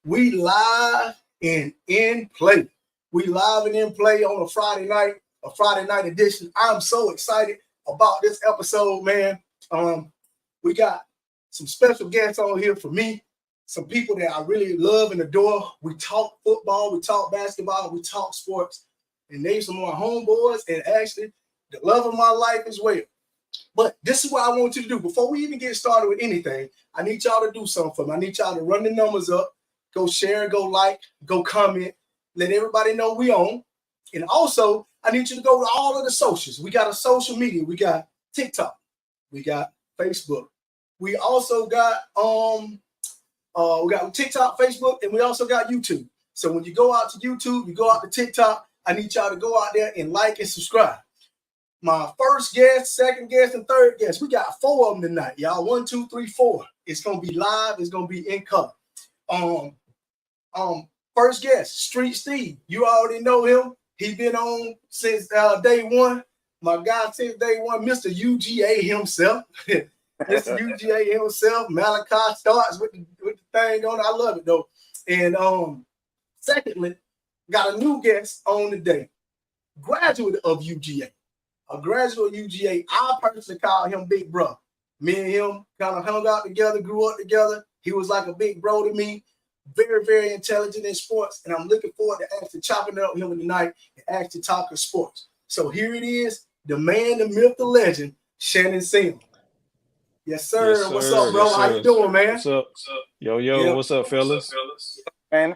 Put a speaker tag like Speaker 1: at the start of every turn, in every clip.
Speaker 1: We live and in play. We live and in play on a Friday night edition. I'm so excited about this episode, man. We got some special guests on here for me, some people that I really love and adore. We talk football, we talk basketball, we talk sports, and they some of my homeboys and actually the love of my life as well. But this is what I want you to do. Before we even get started with anything, I need y'all to do something for me. I need y'all to run the numbers up. Go share, go like, go comment. Let everybody know we on. And also, I need you to go to all of the socials. We got a social media. We got TikTok. We got Facebook. We also got TikTok, Facebook, and we also got YouTube. So when you go out to YouTube, you go out to TikTok, I need y'all to go out there and like and subscribe. My first guest, second guest, and third guest. We got 4 of them tonight, y'all. 1, 2, 3, 4. It's gonna be live. It's gonna be in color. First guest, Street Steve. You already know him. He been on since day one. My guy since day one, Mr. UGA himself. Mr. UGA himself. Malachi starts with the thing on. I love it though. And secondly, got a new guest on today. Graduate of UGA. A graduate of UGA. I personally call him Big Bro. Me and him kind of hung out together, grew up together. He was like a big bro to me. Very, very intelligent in sports, and I'm looking forward to actually chopping it up with him tonight and actually talking sports. So here it is, the man, the myth, the legend, Shannon Sim. Yes, sir. Yes, sir. What's up, bro? Yes, how you doing, man?
Speaker 2: What's up? Yo, yep. What's up, fellas?
Speaker 1: Man.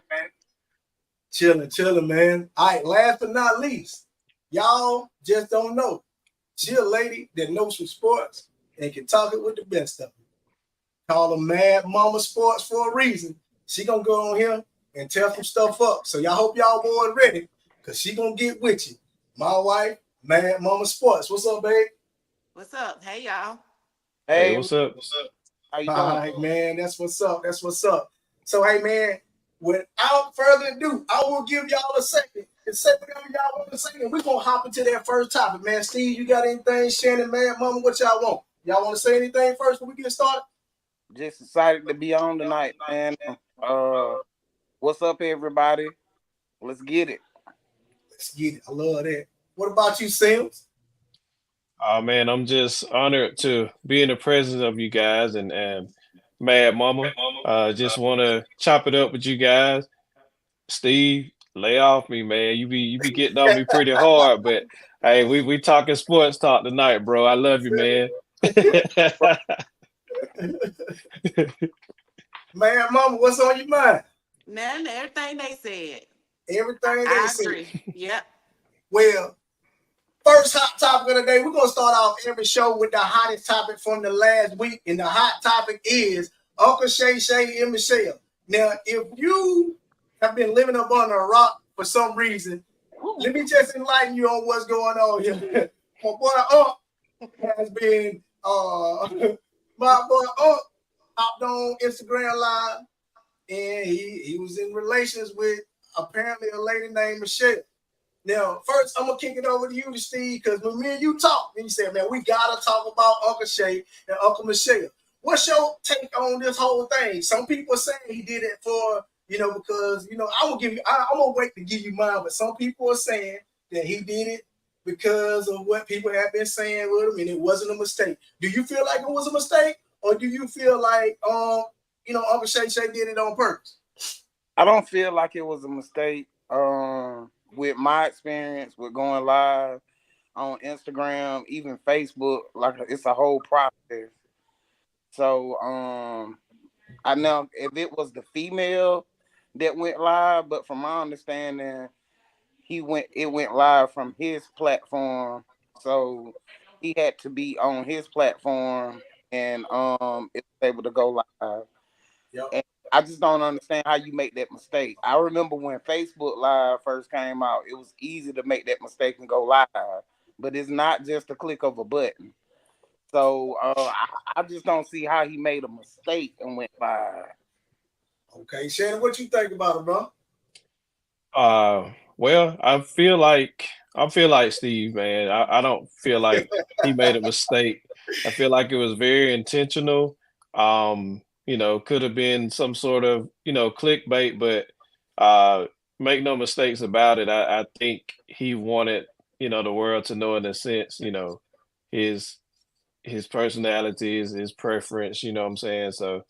Speaker 1: Chilling, man. All right, last but not least, y'all just don't know. She a lady that knows some sports and can talk it with the best of them. Call her Mad Mama Sports for a reason. She gonna go on here and tear some stuff up. So y'all hope y'all boys ready, because she gonna get with you. My wife, Mad Mama Sports. What's up, babe?
Speaker 3: What's up? Hey, y'all.
Speaker 2: Hey, what's up?
Speaker 1: How you doing? All right, man. That's what's up. So, hey, man, without further ado, I will give y'all a second and say whatever y'all want to say. And we're gonna hop into that first topic, man. Steve, you got anything? Shannon, Mad Mama, what y'all want? Y'all want to say anything first before we get started?
Speaker 4: Just excited to be on tonight, man. What's up, everybody? Let's get it.
Speaker 1: I love that. What about you, Sims?
Speaker 2: Oh man, I'm just honored to be in the presence of you guys and Mad Mama. Just want to chop it up with you guys. Steve, lay off me, man. You be getting on me pretty hard, but hey, we talking sports talk tonight, bro. I love you, man.
Speaker 1: Man, Mama, what's on your mind?
Speaker 3: Man, everything they said.
Speaker 1: I
Speaker 3: agree. Yep.
Speaker 1: Well, first hot topic of the day, we're going to start off every show with the hottest topic from the last week. And the hot topic is Uncle Shay Shay and Michelle. Now, if you have been living up under a rock for some reason, let me just enlighten you on what's going on here. My boy Unc has been, my boy Unc hopped on Instagram Live, and he was in relations with apparently a lady named Michelle. Now, first, I'm going to kick it over to you, Steve, because when me and you talk, and you said, man, we got to talk about Uncle Shay and Uncle Michelle. What's your take on this whole thing? Some people are saying he did it for, because, I'm going to wait to give you mine, but some people are saying that he did it because of what people have been saying with him, and it wasn't a mistake. Do you feel like it was a mistake? Or do you feel like, Uncle Shay Shay did it on purpose?
Speaker 4: I don't feel like it was a mistake. With my experience with going live, on Instagram, even Facebook. Like it's a whole process. So I know if it was the female that went live, but from my understanding, it went live from his platform. So he had to be on his platform and it was able to go live.
Speaker 1: Yep.
Speaker 4: And I just don't understand how you make that mistake. I remember when Facebook Live first came out, it was easy to make that mistake and go live, but it's not just a click of a button. So I just don't see how he made a mistake and went live.
Speaker 1: Okay, Shannon, what you think about it, bro?
Speaker 2: Well, I feel like Steve, man. I don't feel like he made a mistake. I feel like it was very intentional. Could have been some sort of, clickbait, but uh make no mistakes about it. I think he wanted, the world to know in a sense, his his personality, his preference, you know what I'm saying? So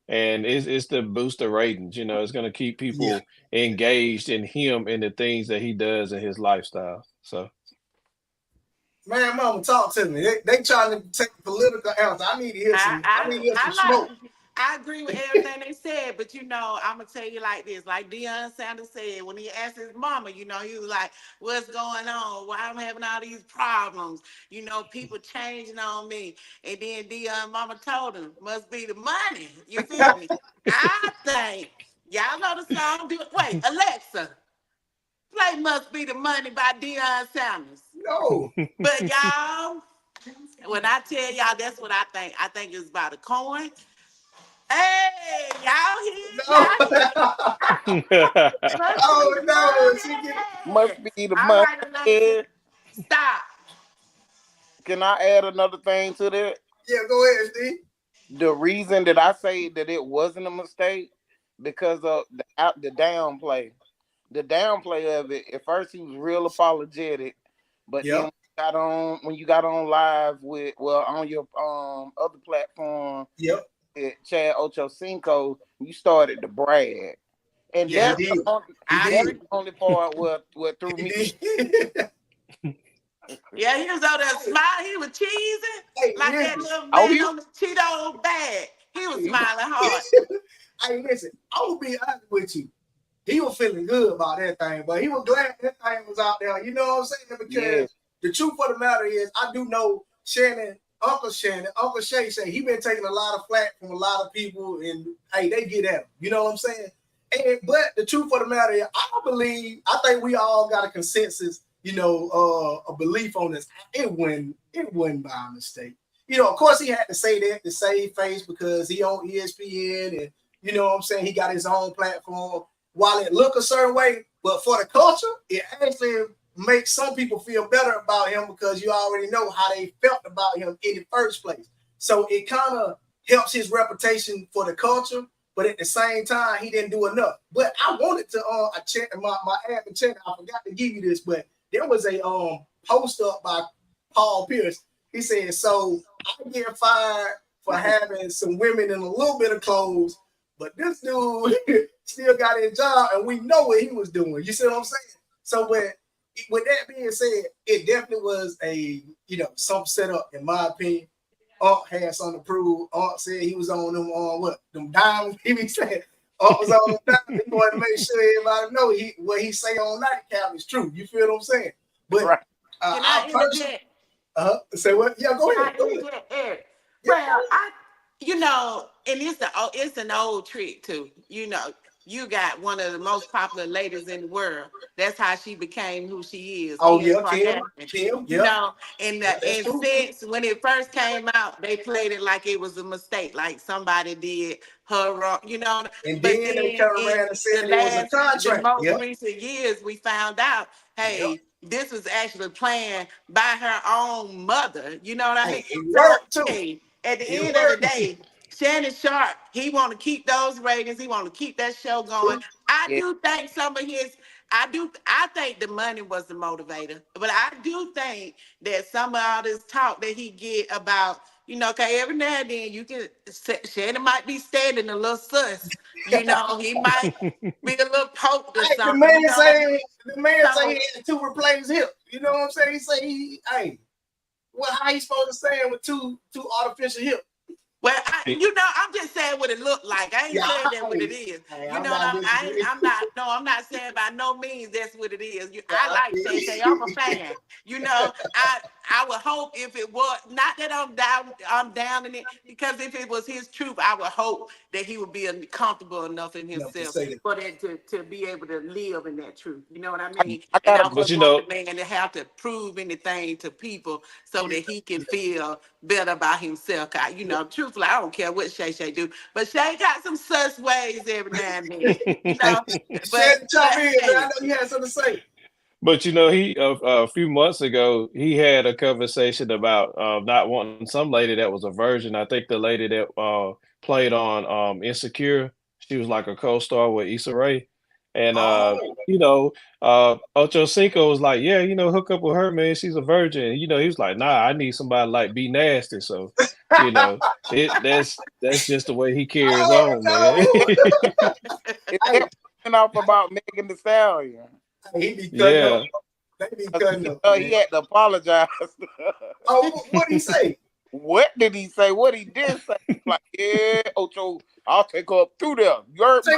Speaker 2: and it's to boost the ratings, it's gonna keep
Speaker 1: Yeah.
Speaker 2: people engaged in him and the things that he does in his lifestyle. So
Speaker 1: Man, mama, talk to me. They trying to take political answer. I need to hear some. I need to hear some smoke.
Speaker 3: I agree with everything they said, but I'm gonna tell you like this. Like Deion Sanders said, when he asked his mama, he was like, "What's going on? Why I'm having all these problems? People changing on me." And then Deion mama told him, "Must be the money." You feel me? I think y'all know the song. Wait, Alexa, play "Must Be the Money" by Deion Sanders.
Speaker 1: No,
Speaker 3: But y'all, when I tell y'all, that's what I think. I think it's about a coin. Hey, y'all
Speaker 1: no.
Speaker 3: hear? Must be
Speaker 1: Oh
Speaker 3: the
Speaker 1: no, she get
Speaker 3: money.
Speaker 4: Must be the
Speaker 3: All
Speaker 4: money.
Speaker 3: right, Alexa, stop.
Speaker 4: Can I add another thing to that?
Speaker 1: yeah. Go ahead, Steve.
Speaker 4: The reason that I say that it wasn't a mistake because of the downplay. The downplay of it. At first, he was real apologetic, but then
Speaker 1: Yep,
Speaker 4: when you got on live on your other platform,
Speaker 1: yep.
Speaker 4: Chad Ochocinco, you started to brag, and
Speaker 1: He
Speaker 3: Yeah,
Speaker 1: did. He
Speaker 3: I
Speaker 1: did.
Speaker 3: agree.
Speaker 4: that's the only part what threw
Speaker 1: He
Speaker 4: me.
Speaker 1: did.
Speaker 3: Yeah, he was over there smiling. He was cheesing
Speaker 1: Hey,
Speaker 3: like that
Speaker 1: listen.
Speaker 3: little
Speaker 4: Oh,
Speaker 3: man on the Cheeto bag. He was smiling hard.
Speaker 1: Hey, listen. I will be honest with you. He was feeling good about that thing, but he was glad that thing was out there. You know what I'm saying?
Speaker 4: yeah,
Speaker 1: Because the truth of the matter is, I do know Shannon, Uncle Shay Shay, he been taking a lot of flack from a lot of people, and hey, they get at him. You know what I'm saying? But the truth of the matter is, I think we all got a consensus, a belief on this. It wasn't by mistake. Of course, he had to say that to save face because he on ESPN, and you know what I'm saying. He got his own platform. While it look a certain way, but for the culture, it actually makes some people feel better about him because you already know how they felt about him in the first place. So it kind of helps his reputation for the culture, but at the same time, he didn't do enough. But I wanted to I check my app and check. I forgot to give you this, but there was a post up by Paul Pierce. He said, "So I get fired for having some women in a little bit of clothes, but this dude still got his job, and we know what he was doing." You see what I'm saying? So with that being said, it definitely was a some setup in my opinion. Unc had something to prove. Unc said he was on them them diamonds. He said Unc was on them diamonds. He wanted to make sure everybody know what he say on nightcap is true. You feel what I'm saying? But
Speaker 4: right.
Speaker 3: Can
Speaker 1: I
Speaker 3: I
Speaker 1: personally
Speaker 3: interject?
Speaker 1: say what? Yeah, go
Speaker 3: Can
Speaker 1: ahead.
Speaker 3: I
Speaker 1: Go ahead.
Speaker 3: interject, Eric?
Speaker 1: Yeah,
Speaker 3: Well, and it's an old trick too. You got one of the most popular ladies in the world. That's how she became who she is,
Speaker 1: oh
Speaker 3: Kim
Speaker 1: yeah, Kim,
Speaker 3: Kardashian.
Speaker 1: Kim,
Speaker 3: You
Speaker 1: yeah,
Speaker 3: know, and
Speaker 1: yeah, that's
Speaker 3: and
Speaker 1: true.
Speaker 3: since when it first came out, they played it like it was a mistake, like somebody did her wrong.
Speaker 1: And
Speaker 3: But
Speaker 1: then they
Speaker 3: then
Speaker 1: turned
Speaker 3: in
Speaker 1: around and
Speaker 3: the
Speaker 1: said it was a
Speaker 3: the
Speaker 1: contract.
Speaker 3: most
Speaker 1: Yep,
Speaker 3: recent years, we found out,
Speaker 1: yep.
Speaker 3: hey, this was actually planned by her own mother. You know what I
Speaker 1: Hey,
Speaker 3: mean?
Speaker 1: it
Speaker 3: So,
Speaker 1: worked too.
Speaker 3: hey, at the
Speaker 1: It
Speaker 3: end of the
Speaker 1: worked.
Speaker 3: day, Shannon Sharp, he want to keep those ratings. He want to keep that show going.
Speaker 1: True.
Speaker 3: I
Speaker 4: Yeah,
Speaker 3: do think some of his, I think the money was the motivator, but I do think that some of all this talk that he get about, okay, every now and then you can, Shannon might be standing a little sus, he might be a little poked or
Speaker 1: Hey,
Speaker 3: something, you know what I mean?
Speaker 1: the man say
Speaker 3: So
Speaker 1: he had two replaced hip. You know what I'm saying? He say, hey, well, how he supposed to stand with two artificial hips?
Speaker 3: Well, I'm just saying what it looked like. I ain't saying that what it is.
Speaker 1: I'm not disagreeing.
Speaker 3: I'm not saying by no means that's what it is. I like Shay Shay. I'm a fan. I would hope if it was not that I'm down in it, because if it was his truth, I would hope that he would be comfortable enough in himself for that to be able to live in that truth. You know what I mean? And I wouldn't want the man to have to prove anything to people so that he can feel better about himself. Truthfully, I don't care what Shay Shay do, but Shay got some sus ways every now and then.
Speaker 1: But chop in, man. I know you had something to say.
Speaker 2: But he a few months ago he had a conversation about not wanting some lady that was a virgin. I think the lady that played on Insecure, she was like a co-star with Issa Rae, and Ocho Cinco was like, yeah, hook up with her, man. She's a virgin. He was like, nah, I need somebody like Be Nasty. So that's just the way he carries on, man.
Speaker 4: It's off about Megan Thee Stallion.
Speaker 1: He be cutting up. They be cutting up.
Speaker 4: He had to apologize.
Speaker 1: Oh, what did he say?
Speaker 4: What did he say? What he did say? Like, yeah, Ocho, I'll take her up through there. You heard me?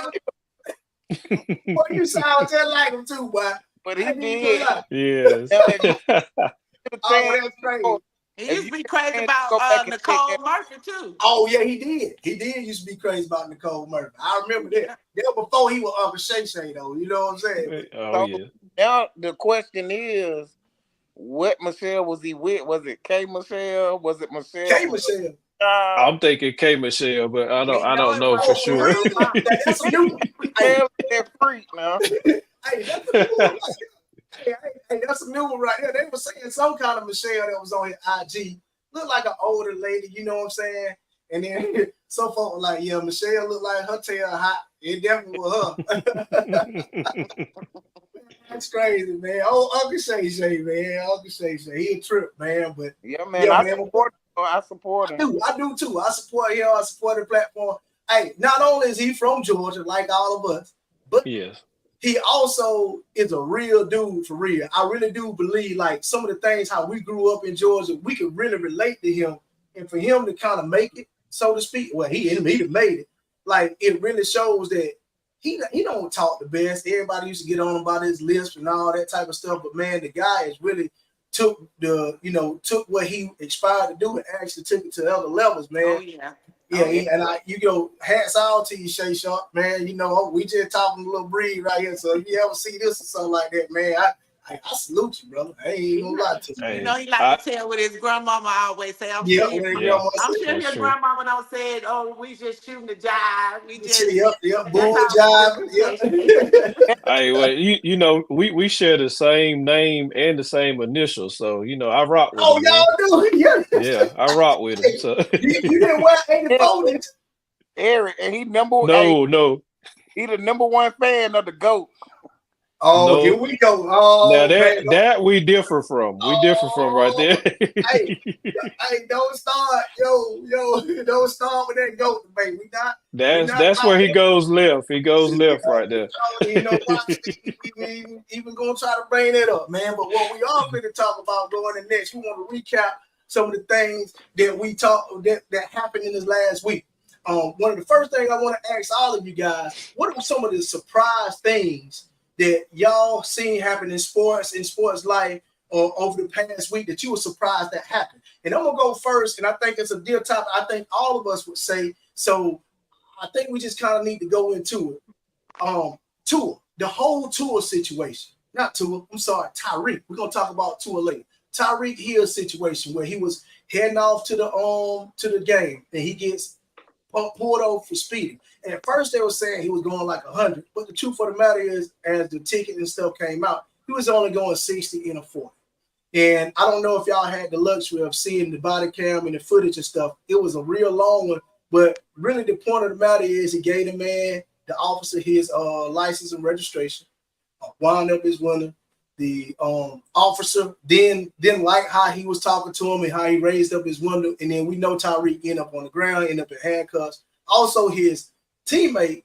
Speaker 1: Well, you sound just like him too, boy.
Speaker 4: But he did.
Speaker 2: Yes.
Speaker 1: Oh, that's crazy.
Speaker 3: He used to be crazy about Nicole Murphy too.
Speaker 1: Oh yeah, he did. He did used to be crazy about Nicole Murphy. I remember that. That was before he was Uncle Shay Shay though. You know what I'm saying?
Speaker 2: Oh yeah.
Speaker 4: Now the question is, what Michelle was he with? Was it K Michelle? Was it Michelle?
Speaker 1: K Michelle.
Speaker 2: I'm thinking K Michelle, but I don't know for sure.
Speaker 1: That's a new one.
Speaker 4: That freak now.
Speaker 1: Hey, that's a new one. Hey, that's a new one right there. They were saying some kind of Michelle that was on his IG. Looked like an older lady, you know what I'm saying? And then some folk were like, yeah, Michelle looked like her tail hot. It definitely was her. That's crazy, man. Oh, Uncle Shay Shay, man. Uncle Shay Shay. He a trip, man. But
Speaker 4: yeah, man. I support him.
Speaker 1: I do too. I support him. I support the platform. Hey, not only is he from Georgia, like all of us, but
Speaker 2: yes,
Speaker 1: he also is a real dude for real. I really do believe like some of the things how we grew up in Georgia, we could really relate to him. And for him to kind of make it, so to speak, well, he made it. Like it really shows that he don't talk the best. Everybody used to get on about his lisp and all that type of stuff. But man, the guy is really took what he aspired to do and actually took it to other levels, man.
Speaker 3: Oh yeah.
Speaker 1: And hats off to you, Shay Sharp, man. We just talking a little breed right here. So if you ever see this or something like that, man, I salute you, brother. I ain't even gonna lie to you.
Speaker 3: Hey, he like to tell what his grandmama always say. I'm sure his grandmama don't say it, oh, we just shooting the jive. We just
Speaker 1: bull jive. Yep.
Speaker 2: Hey, well, we share the same name and the same initials, so I rock with him.
Speaker 1: Oh, y'all do?
Speaker 2: Yeah, I rock with him. So
Speaker 1: you didn't wear 84, did you?
Speaker 4: Eric, and he
Speaker 2: No.
Speaker 4: He the number one fan of the GOAT.
Speaker 1: Oh, no. Here we go. Oh,
Speaker 2: now that we differ from. We differ from right there.
Speaker 1: hey, don't start, don't start with that GOAT debate.
Speaker 2: That's where he goes left. He goes left right there.
Speaker 1: You know why? Even gonna try to bring that up, man. But what we are going to talk about going in next, we want to recap some of the things that we talked that happened in this last week. One of the first things I want to ask all of you guys: what are some of the surprise things that y'all seen happen in sports life over the past week that you were surprised that happened? And I'm gonna go first, and I think it's a dear topic. I think all of us would say so. I think we just kind of need to go into it. Tua, the whole Tua situation. Not Tua, I'm sorry, Tyreek. We're gonna talk about Tua later. Tyreek Hill's situation where he was heading off to the game and he gets pulled over for speeding. And at first they were saying he was going like 100, but the truth of the matter is, as the ticket and stuff came out, he was only going 60 in a 40. And I don't know if y'all had the luxury of seeing the body cam and the footage and stuff. It was a real long one, but really the point of the matter is he gave the officer, his license and registration, wound up his window. The officer didn't like how he was talking to him and how he raised up his window. And then we know Tyreek ended up on the ground, ended up in handcuffs. Also, his teammate,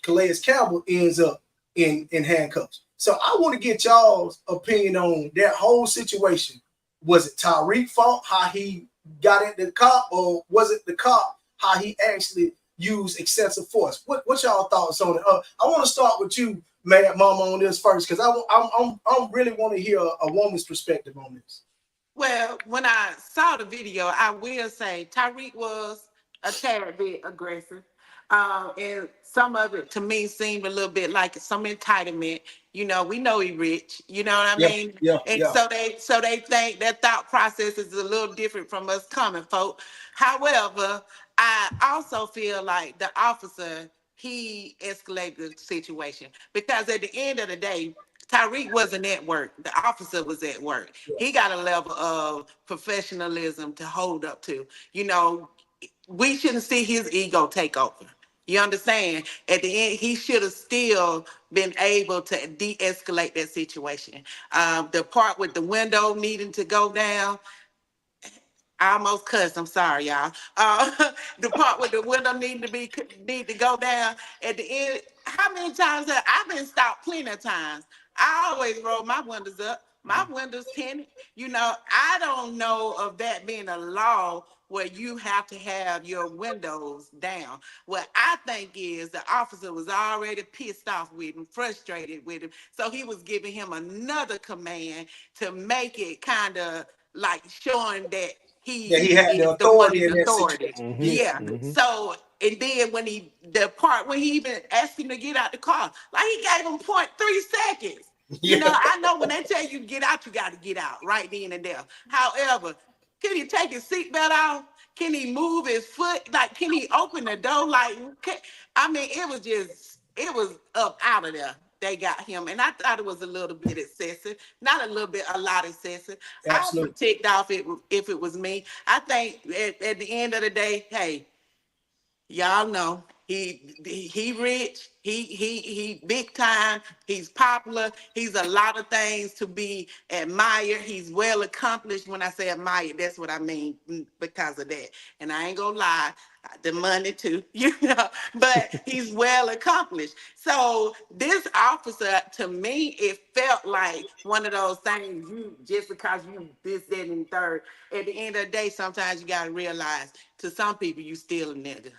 Speaker 1: Calais Campbell, ends up in handcuffs. So I want to get y'all's opinion on that whole situation. Was it Tariq's fault how he got at the cop, or was it the cop how he actually used excessive force? What y'all thoughts on it? I want to start with you, Mad Mama, on this first because I really want to hear a woman's perspective on this.
Speaker 3: Well, when I saw the video, I will say Tyreek was a tad bit aggressive. And some of it to me seemed a little bit like some entitlement. You know, we know he rich. You know what I
Speaker 1: Yeah,
Speaker 3: mean?
Speaker 1: yeah,
Speaker 3: And
Speaker 1: yeah.
Speaker 3: so they think their thought process is a little different from us common folk. However, I also feel like the officer he escalated the situation because at the end of the day, Tyreek wasn't at work. The officer was at work. He got a level of professionalism to hold up to. You know, we shouldn't see his ego take over. You understand? At the end, he should have still been able to de-escalate that situation. The part with the window needing to go down, I almost cussed. I'm sorry, y'all. The part with the window need to go down at the end. How many times have I've been stopped plenty of times? I always roll my windows up. My windows tinted. You know, I don't know of that being a law where you have to have your windows down. What I think is the officer was already pissed off with him, frustrated with him, so he was giving him another command to make it kind of like showing that
Speaker 1: Yeah, he
Speaker 3: he
Speaker 1: had the
Speaker 3: is the one
Speaker 1: authority
Speaker 3: in
Speaker 1: in that
Speaker 3: authority.
Speaker 1: situation.
Speaker 2: Mm-hmm.
Speaker 1: Yeah,
Speaker 3: Yeah.
Speaker 2: Mm-hmm.
Speaker 3: So and then when the part when he even asked him to get out the car, like he gave him 0.3 seconds. You
Speaker 1: yeah,
Speaker 3: know, I know when they tell you get out, you got to get out right then and there. However, can he take his seatbelt off? Can he move his foot? Like, can he open the door? Like, I mean, it was up out of there. They got him, and I thought it was a little bit excessive. Not a little bit, a lot excessive. I
Speaker 1: absolutely.
Speaker 3: would ticked off if it was me. I think at the end of the day, hey, y'all know he rich, he big time, he's popular, he's a lot of things to be admired. He's well accomplished. When I say admired, that's what I mean because of that. And I ain't gonna lie, the money too, you know, but he's well accomplished. So this officer, to me, it felt like one of those things you just because you this, that, and third. At the end of the day, sometimes you gotta realize to some people you still a nigga.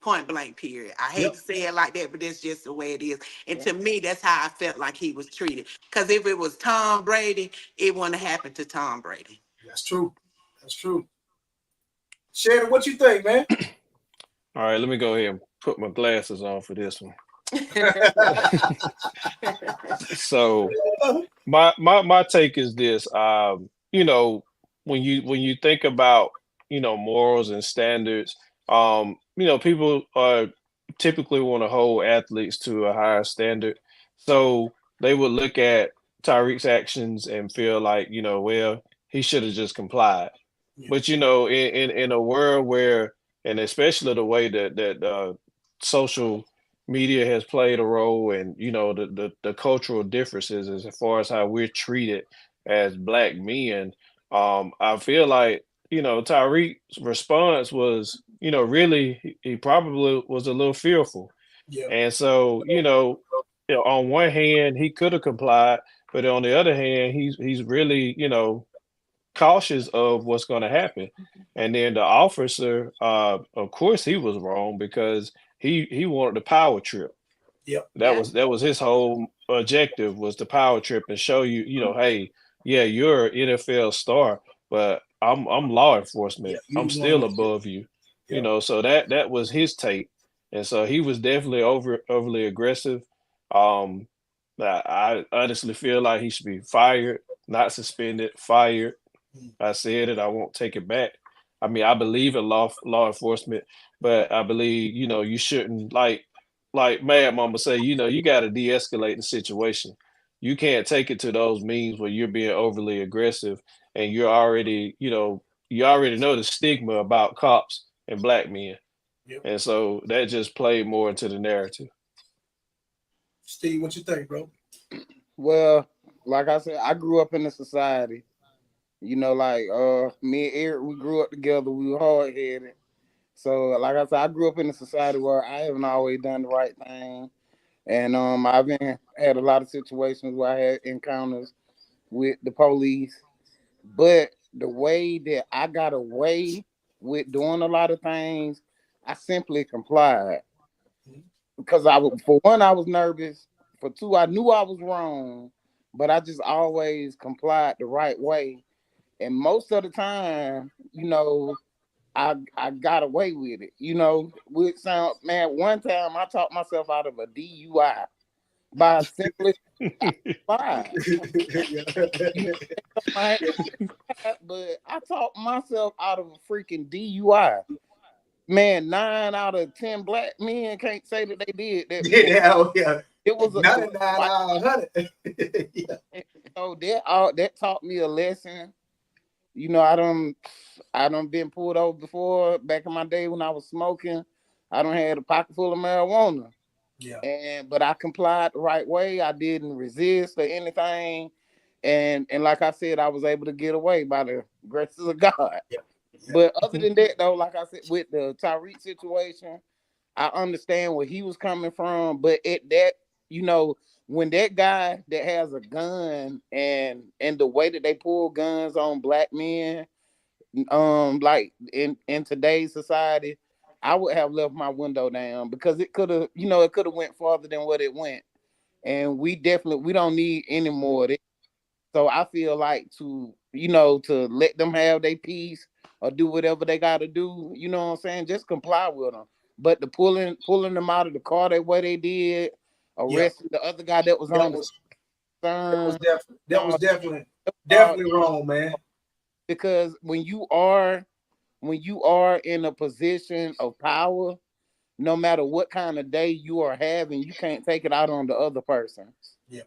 Speaker 3: Point blank, period. I hate
Speaker 1: Yep.
Speaker 3: to say it like that, but that's just the way it is. And to me, that's how I felt like he was treated. Because if it was Tom Brady, it wouldn't have happened to Tom Brady.
Speaker 1: That's true. That's true. Shannon, what you think, man?
Speaker 2: All right, let me go ahead and put my glasses on for this one. So my take is this. You know, when you think about, morals and standards, people are typically want to hold athletes to a higher standard. So they would look at Tyreek's actions and feel like, well, he should have just complied.
Speaker 1: Yeah.
Speaker 2: But in a world where, and especially the way that social media has played a role, and the cultural differences as far as how we're treated as black men, I feel like Tyreek's response was, really he probably was a little fearful.
Speaker 1: Yeah.
Speaker 2: And so, on one hand he could have complied, but on the other hand he's really, cautious of what's going to happen. And then the officer, of course, he was wrong because he wanted the power trip.
Speaker 1: Yep.
Speaker 2: That
Speaker 3: Yeah.
Speaker 2: was that was his whole objective, was the power trip and show you, hey, yeah, you're an NFL star, but I'm law
Speaker 1: Yeah.
Speaker 2: enforcement.
Speaker 1: You
Speaker 2: I'm
Speaker 1: was one of
Speaker 2: still
Speaker 1: those.
Speaker 2: above you.
Speaker 1: Yeah.
Speaker 2: So that was his take. And so he was definitely overly aggressive. Um, I honestly feel like he should be fired, not suspended, fired.
Speaker 1: Mm.
Speaker 2: I said it. I won't take it back. I mean, I believe in law enforcement, but I believe you shouldn't, like Mad Mama say. You got to de-escalate the situation. You can't take it to those means where you're being overly aggressive, and you already know the stigma about cops and black men,
Speaker 1: Yep.
Speaker 2: and so that just played more into the narrative.
Speaker 1: Steve, what you think, bro?
Speaker 4: Well, like I said, I grew up in a society. Like me and Eric, we grew up together. We were hard headed. So, like I said, I grew up in a society where I haven't always done the right thing. And I've had a lot of situations where I had encounters with the police. But the way that I got away with doing a lot of things, I simply complied. Because for one, I was nervous. For two, I knew I was wrong, but I just always complied the right way. And most of the time, I got away with it. Which sound man. One time, I talked myself out of a DUI by simply I lied. You know, I had but I talked myself out of a freaking DUI. Man, 9 out of 10 black men can't say that they did that before.
Speaker 1: Yeah.
Speaker 4: It was a
Speaker 1: 99
Speaker 4: white
Speaker 1: out of 100. Yeah.
Speaker 4: man. So that taught me a lesson. I done been pulled over before back in my day when I was smoking. I done had a pocket full of marijuana.
Speaker 1: Yeah.
Speaker 4: But I complied the right way. I didn't resist or anything. And like I said, I was able to get away by the grace of God.
Speaker 1: Yeah.
Speaker 4: But other than that, though, like I said, with the Tyreek situation, I understand where he was coming from. But when that guy that has a gun and the way that they pull guns on black men, like in today's society, I would have left my window down because it could have went farther than what it went. And we don't need any more of it. So I feel like to let them have their peace or do whatever they got to do. You know what I'm saying? Just comply with them. But the pulling them out of the car that way they did,
Speaker 1: Yeah.
Speaker 4: arresting the other guy that was
Speaker 1: That
Speaker 4: on the
Speaker 1: was
Speaker 4: turn,
Speaker 1: definitely wrong, man.
Speaker 4: because when you are in a position of power, no matter what kind of day you are having, you can't take it out on the other person.
Speaker 1: Yeah.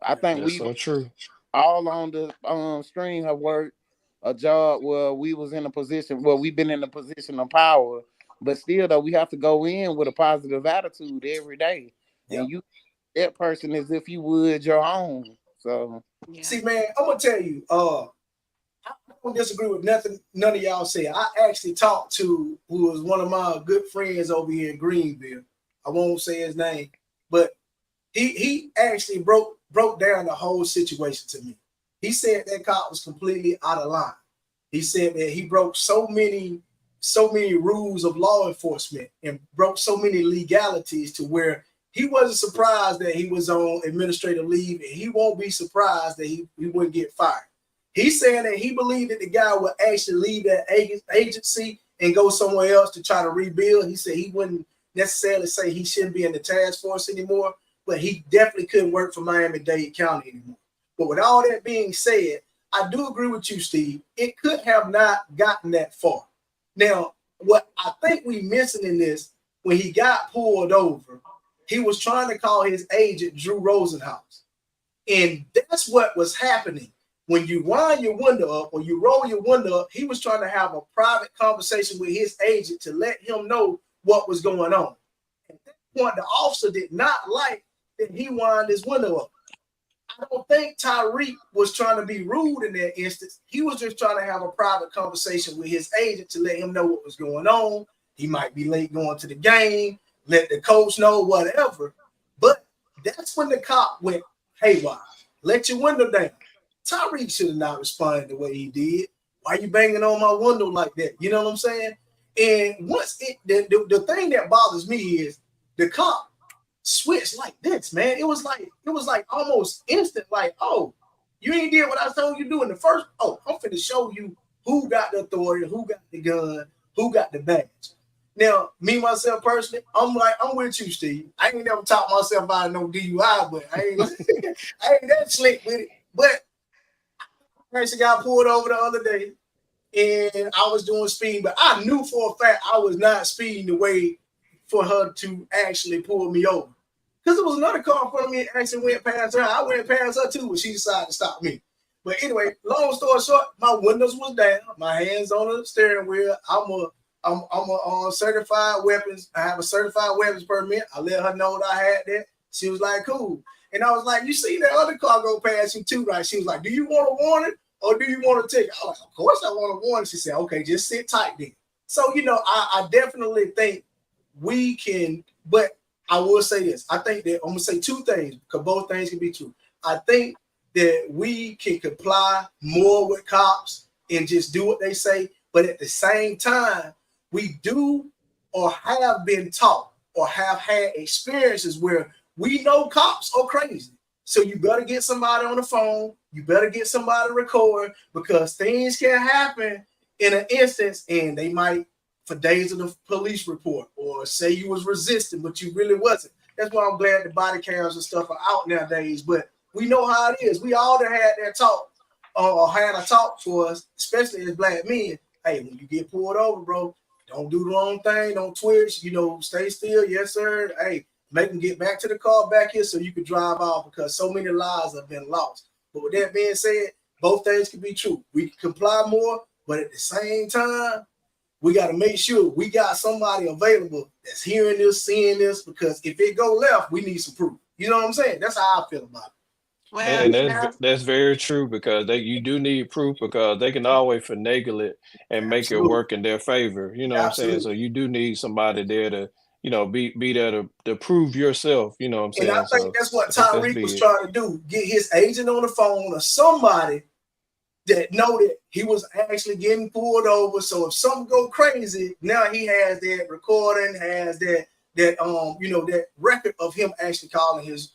Speaker 4: I think
Speaker 2: That's
Speaker 4: we've
Speaker 2: so true.
Speaker 4: all on the stream have worked a job where we've been in a position of power, but still though we have to go in with a positive attitude every day,
Speaker 1: Yeah.
Speaker 4: and you that person as if you would your own. So
Speaker 3: Yeah.
Speaker 1: See, man, I'm gonna tell you, I don't disagree with nothing none of y'all say. I actually talked to who was one of my good friends over here in Greenville. I won't say his name, but he actually broke down the whole situation to me. He said that cop was completely out of line. He said that he broke so many rules of law enforcement and broke so many legalities to where he wasn't surprised that he was on administrative leave, and he won't be surprised that he wouldn't get fired. He's saying that he believed that the guy would actually leave that agency and go somewhere else to try to rebuild. He said he wouldn't necessarily say he shouldn't be in the task force anymore, but he definitely couldn't work for Miami-Dade County anymore. But with all that being said, I do agree with you, Steve. It could have not gotten that far. Now, what I think we missing in this, when he got pulled over, he was trying to call his agent, Drew Rosenhaus. And that's what was happening. When you wind your window up or you roll your window up, he was trying to have a private conversation with his agent to let him know what was going on. At that point, the officer did not like that he wound his window up. I don't think Tyreek was trying to be rude in that instance. He was just trying to have a private conversation with his agent to let him know what was going on. He might be late going to the game, let the coach know, whatever. But that's when the cop went haywire. Let your window down. Tyreek should have not responded the way he did. Why you banging on my window like that? You know what I'm saying? And the thing that bothers me is the cop switched like this, man. It was like almost instant, like, oh, you ain't did what I told you to do in the first. Oh, I'm finna show you who got the authority, who got the gun, who got the badge. Now, me myself personally, I'm with you, Steve. I ain't never taught myself out of no DUI, but I ain't that slick with it. But I actually got pulled over the other day, and I was doing speed, but I knew for a fact I was not speeding the way for her to actually pull me over. Because there was another car in front of me and actually went past her. I went past her too, but she decided to stop me. But anyway, long story short, my windows was down, my hands on the steering wheel. I'm a certified weapons. I have a certified weapons permit. I let her know that I had that. She was like, cool. And I was like, you see that other car go past you too, right? She was like, do you want a warning or do you want a ticket? I was like, of course I want a warning. She said, okay, just sit tight then. So, I definitely think we can, but I will say this. I think that I'm gonna say two things because both things can be true. I think that we can comply more with cops and just do what they say, but at the same time, we do or have been taught or have had experiences where we know cops are crazy. So you better get somebody on the phone. You better get somebody to record because things can happen in an instance, and they might for days of the police report or say you was resisting, but you really wasn't. That's why I'm glad the body cams and stuff are out nowadays. But we know how it is. We all done had that talk or had a talk for us, especially as black men. Hey, when you get pulled over, bro, don't do the wrong thing. Don't twitch. Stay still. Yes, sir. Hey, make them get back to the car back here so you can drive off because so many lives have been lost. But with that being said, both things can be true. We can comply more, but at the same time, we got to make sure we got somebody available that's hearing this, seeing this, because if it go left, we need some proof. You know what I'm saying? That's how I feel about it.
Speaker 3: Well,
Speaker 2: And that's very true because you do need proof because they can always finagle it and make it
Speaker 1: Absolutely.
Speaker 2: work in their favor. You know what I'm saying? So
Speaker 1: Absolutely.
Speaker 2: you do need somebody there to, be there to prove yourself. You know what I'm
Speaker 1: And I
Speaker 2: saying?
Speaker 1: think
Speaker 2: So
Speaker 1: that's what
Speaker 2: that's
Speaker 1: Tyreek was
Speaker 2: big.
Speaker 1: trying to do, get his agent on the phone or somebody that know that he was actually getting pulled over. So if something go crazy, now he has that recording, has that record of him actually calling his,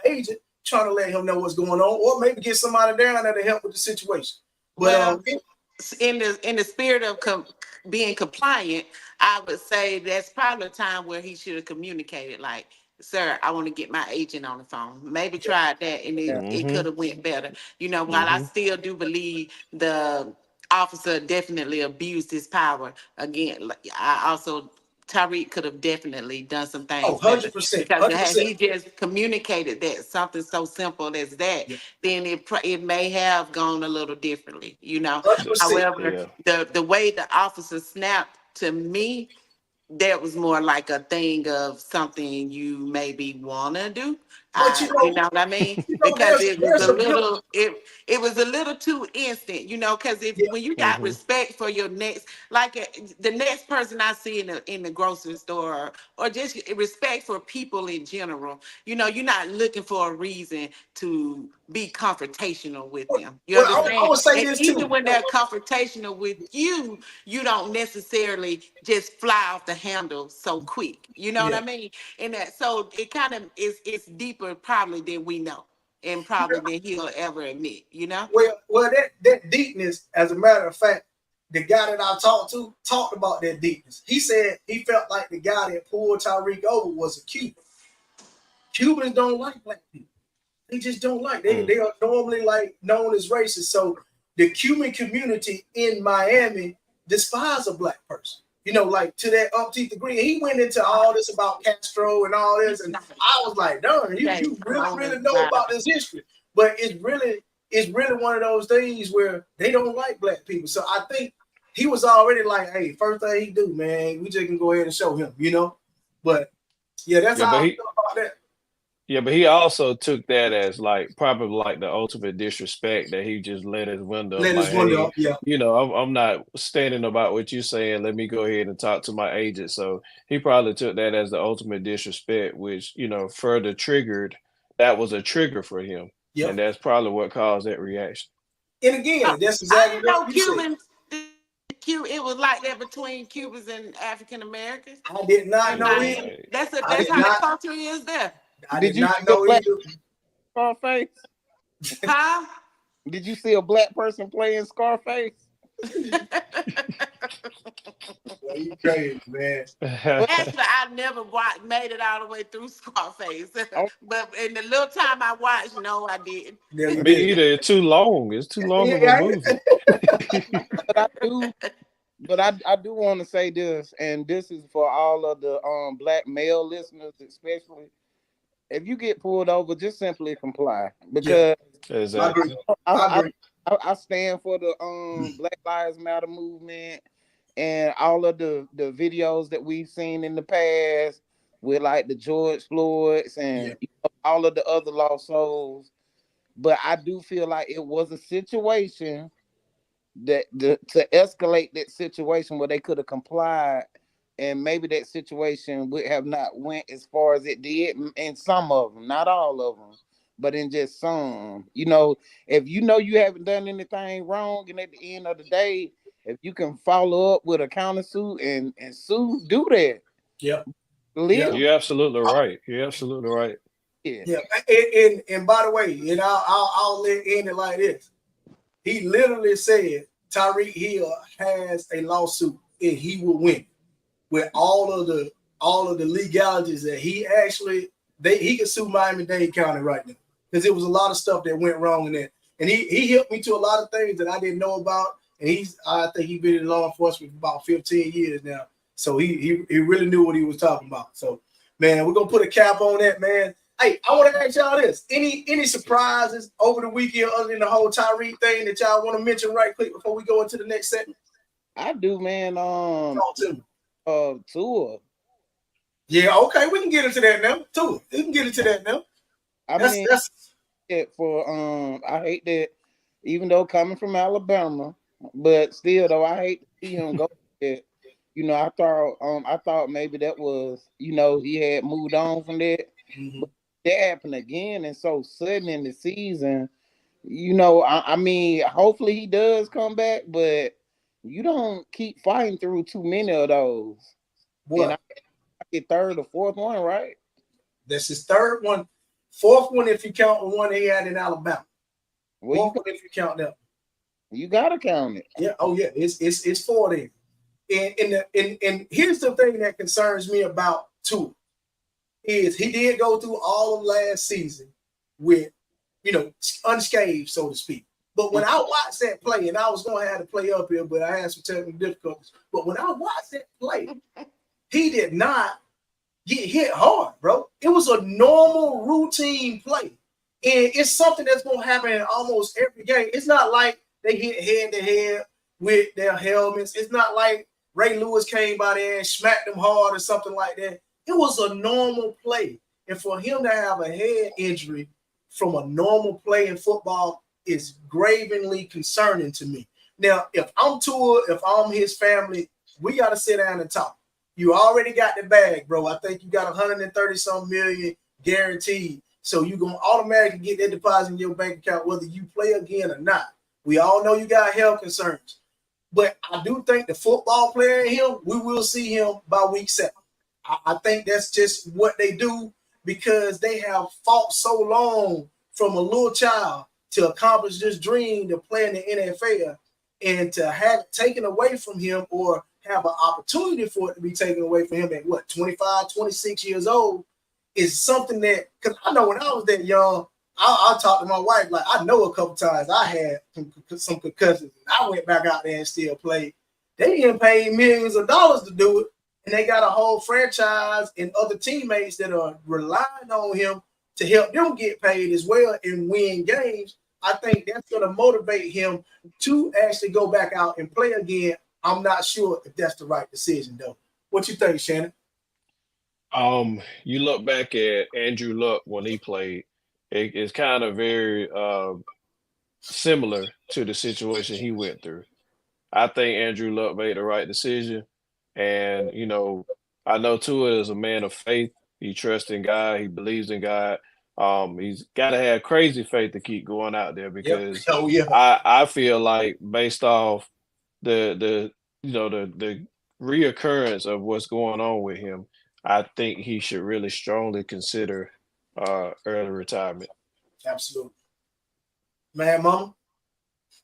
Speaker 1: agent, trying to let him know what's going on, or maybe get somebody down there to help with the situation. But
Speaker 3: well, in the spirit of being compliant, I would say that's probably a time where he should have communicated, like, "Sir, I want to get my agent on the phone." Maybe tried that, and
Speaker 4: Yeah.
Speaker 3: it could
Speaker 2: Mm-hmm.
Speaker 3: have went better. While I
Speaker 2: Mm-hmm.
Speaker 3: still do believe the officer definitely abused his power. Again, like, I also Tariq could have definitely done some
Speaker 1: oh,
Speaker 3: things better
Speaker 1: 100%,
Speaker 3: because had
Speaker 1: 100%.
Speaker 3: he just communicated that something so simple as that,
Speaker 1: Yeah,
Speaker 3: then it may have gone a little differently.
Speaker 1: 100%.
Speaker 3: However,
Speaker 2: Yeah.
Speaker 3: the way the officer snapped to me, that was more like a thing of something you maybe wanna do.
Speaker 1: But
Speaker 3: You know what I mean? Because
Speaker 1: there's
Speaker 3: it was
Speaker 1: there's
Speaker 3: a
Speaker 1: a difference.
Speaker 3: little it was a little too instant. Because if
Speaker 1: Yeah,
Speaker 3: when you got
Speaker 2: Mm-hmm.
Speaker 3: respect for your next, like the next person I see in the grocery store, or just respect for people in general, you're not looking for a reason to be confrontational with them. You
Speaker 1: well, I
Speaker 3: understand?
Speaker 1: would say
Speaker 3: And
Speaker 1: this
Speaker 3: even
Speaker 1: too.
Speaker 3: when they're confrontational with you, you don't necessarily just fly off the handle so quick. You know what
Speaker 1: Yeah.
Speaker 3: I mean? And that so it kind of is it's deeper probably than we know, and probably than he'll ever admit.
Speaker 1: Well, that deepness, as a matter of fact, the guy that I talked to talked about that deepness. He said he felt like the guy that pulled Tyreek over was a Cuban. Cubans don't like black people. They just don't like. They are normally like known as racist. So the Cuban community in Miami despise a black person. Like to that umpteenth degree. And he went into all this about Castro and all this, and I was like, darn, you really, really know about this history. But it's really one of those things where they don't like black people. So I think he was already like, hey, first thing he do, man, we just can go ahead and show him. But yeah, that's
Speaker 2: Yeah,
Speaker 1: how
Speaker 2: but
Speaker 1: I
Speaker 2: he
Speaker 1: feel about that.
Speaker 2: Yeah, but he also took that as like probably like the ultimate disrespect that he just let his window up.
Speaker 1: Let his
Speaker 2: Like,
Speaker 1: window
Speaker 2: hey,
Speaker 1: up, yeah.
Speaker 2: I'm not standing about what you're saying. Let me go ahead and talk to my agent. So he probably took that as the ultimate disrespect, which further triggered. That was a trigger for him, and
Speaker 1: Yep.
Speaker 2: that's probably what caused that reaction.
Speaker 1: And again, that's
Speaker 3: I
Speaker 1: exactly
Speaker 3: didn't
Speaker 1: what
Speaker 3: know
Speaker 1: you said.
Speaker 3: It was like that between Cubans and African Americans
Speaker 1: I did not
Speaker 3: in
Speaker 1: know
Speaker 3: Miami.
Speaker 1: either.
Speaker 2: Mm,
Speaker 1: I
Speaker 3: That's
Speaker 1: did
Speaker 3: how the
Speaker 1: not.
Speaker 3: culture is there.
Speaker 1: I
Speaker 4: Did
Speaker 1: did
Speaker 4: you
Speaker 1: not
Speaker 4: see a
Speaker 1: know
Speaker 4: black
Speaker 1: either.
Speaker 4: Scarface?
Speaker 3: Huh?
Speaker 4: Did you see a black person playing Scarface?
Speaker 1: Well, you crazy, man.
Speaker 4: But
Speaker 3: Actually, I never made it all the way through Scarface,
Speaker 4: oh,
Speaker 3: but in the little time I watched, no, I didn't.
Speaker 1: Yeah, you
Speaker 2: Me
Speaker 1: did.
Speaker 2: either. It's too long. It's too long of a
Speaker 1: Yeah,
Speaker 2: movie.
Speaker 4: but I do. But I do want to say this, and this is for all of the black male listeners, especially. If you get pulled over, just simply comply
Speaker 1: yeah.
Speaker 4: because
Speaker 1: I
Speaker 2: Exactly.
Speaker 1: agree.
Speaker 4: I
Speaker 1: I
Speaker 4: I,
Speaker 1: agree.
Speaker 4: I stand for the Black Lives Matter movement and all of the videos that we've seen in the past with like the George Floyds
Speaker 1: Yeah.
Speaker 4: and all of the other lost souls. But I do feel like it was a situation to escalate that situation where they could have complied and maybe that situation would have not went as far as it did in some of them, not all of them, but in just some. If you haven't done anything wrong, and at the end of the day, if you can follow up with a counter suit and sue, do that.
Speaker 1: Yep. Yep.
Speaker 4: Live
Speaker 2: You're absolutely right. You're absolutely right.
Speaker 4: it.
Speaker 1: Yeah. And by the way, and I'll end it like this. He literally said Tyreek Hill has a lawsuit and he will win with all of the legalities that he can sue Miami-Dade County right now because it was a lot of stuff that went wrong in that. And he helped me to a lot of things that I didn't know about. And I think he's been in law enforcement for about 15 years now. So he really knew what he was talking about. So, man, we're gonna put a cap on that, man. Hey, I want to ask y'all this: any surprises over the weekend other than the whole Tyreek thing that y'all want to mention right quick before we go into the next segment?
Speaker 4: I do, man.
Speaker 1: Talk to me.
Speaker 4: Tour.
Speaker 1: Yeah, okay, we can get into that now. Too. We can get into that now. That's
Speaker 4: I hate that, even though coming from Alabama, but still though, I hate to see him go there. I thought maybe that was, he had moved on from that. But that happened again, and so sudden in the season. I mean, hopefully he does come back, but you don't keep fighting through too many of those.
Speaker 1: what?
Speaker 4: And I get third or fourth one, right?
Speaker 1: That's his third one. Fourth one if you count the one he had in Alabama.
Speaker 4: Well,
Speaker 1: Fourth one if you count that.
Speaker 4: you gotta count it.
Speaker 1: Yeah, oh yeah, it's four there. And here's the thing that concerns me about Tua is he did go through all of last season with, unscathed, so to speak. But when I watched that play, and I was going to have to play up here, but I had some technical difficulties. But when I watched that play, he did not get hit hard, bro. It was a normal routine play. And it's something that's going to happen in almost every game. It's not like they hit head to head with their helmets. It's not like Ray Lewis came by there and smacked them hard or something like that. It was a normal play. And for him to have a head injury from a normal play in football is gravely concerning to me. Now, if I'm Tua, if I'm his family, we got to sit down and talk. You already got the bag, bro. I think you got 130-some million guaranteed. So you're going to automatically get that deposit in your bank account whether you play again or not. We all know you got health concerns. But I do think the football player in him, we will see him by week 7. I think that's just what they do because they have fought so long from a little child to accomplish this dream to play in the NFL, and to have it taken away from him or have an opportunity for it to be taken away from him at 25, 26 years old is something that, because I know when I was that young, I talked to my wife, like I know a couple times I had some concussions. I went back out there and still played. They didn't pay millions of dollars to do it. And they got a whole franchise and other teammates that are relying on him to help them get paid as well and win games. I think that's going to motivate him to actually go back out and play again. I'm not sure if that's the right decision, though. What you think, Shannon?
Speaker 2: You look back at Andrew Luck when he played, it's kind of very similar to the situation he went through. I think Andrew Luck made the right decision. And, I know Tua is a man of faith. He trusts in God. He believes in God. He's got to have crazy faith to keep going out there because I feel like based off the reoccurrence of what's going on with him, I think he should really strongly consider early retirement.
Speaker 1: Absolutely. Man, Mama?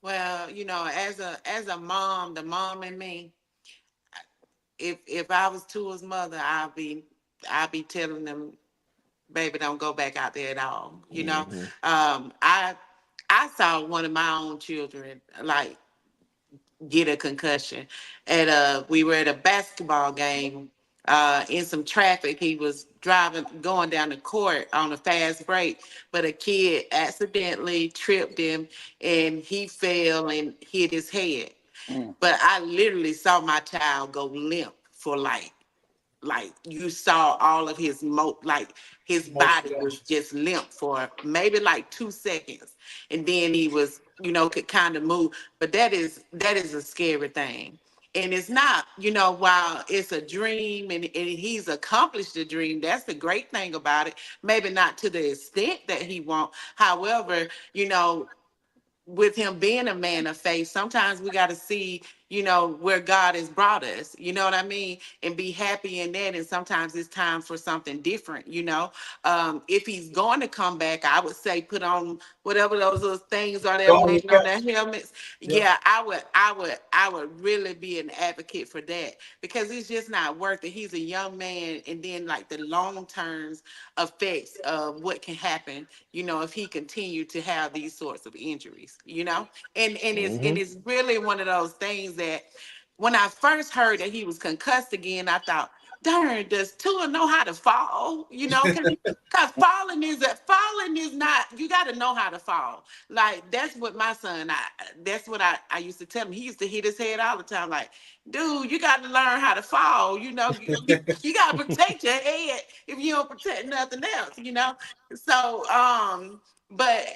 Speaker 3: Well, as a mom, the mom in me, if I was Tua's mother, I'd be telling them, baby, don't go back out there at all. I saw one of my own children like get a concussion. We were at a basketball game. In some traffic, he was going down the court on a fast break, but a kid accidentally tripped him and he fell and hit his head. But I literally saw my child go limp for like you saw all of his his body was just limp for maybe like 2 seconds, and then he was could kind of move. But that is a scary thing. And it's not, while it's a dream and he's accomplished the dream, that's the great thing about it. Maybe not to the extent that he wants. However, with him being a man of faith, sometimes we got to see, where God has brought us, you know what I mean? And be happy in that. And sometimes it's time for something different, if he's going to come back, I would say put on whatever those little things are they're
Speaker 1: Don't
Speaker 3: wearing on their helmets.
Speaker 1: Yep.
Speaker 3: Yeah, I would really be an advocate for that, because it's just not worth it. He's a young man, and then like the long terms effects of what can happen, if he continued to have these sorts of injuries, and it's really one of those things that when I first heard that he was concussed again, I thought, darn, does Tua know how to fall? Because falling is not, you got to know how to fall. Like, that's what my son, that's what I used to tell him. He used to hit his head all the time. Like, dude, you got to learn how to fall. You got to protect your head if you don't protect nothing else. So, but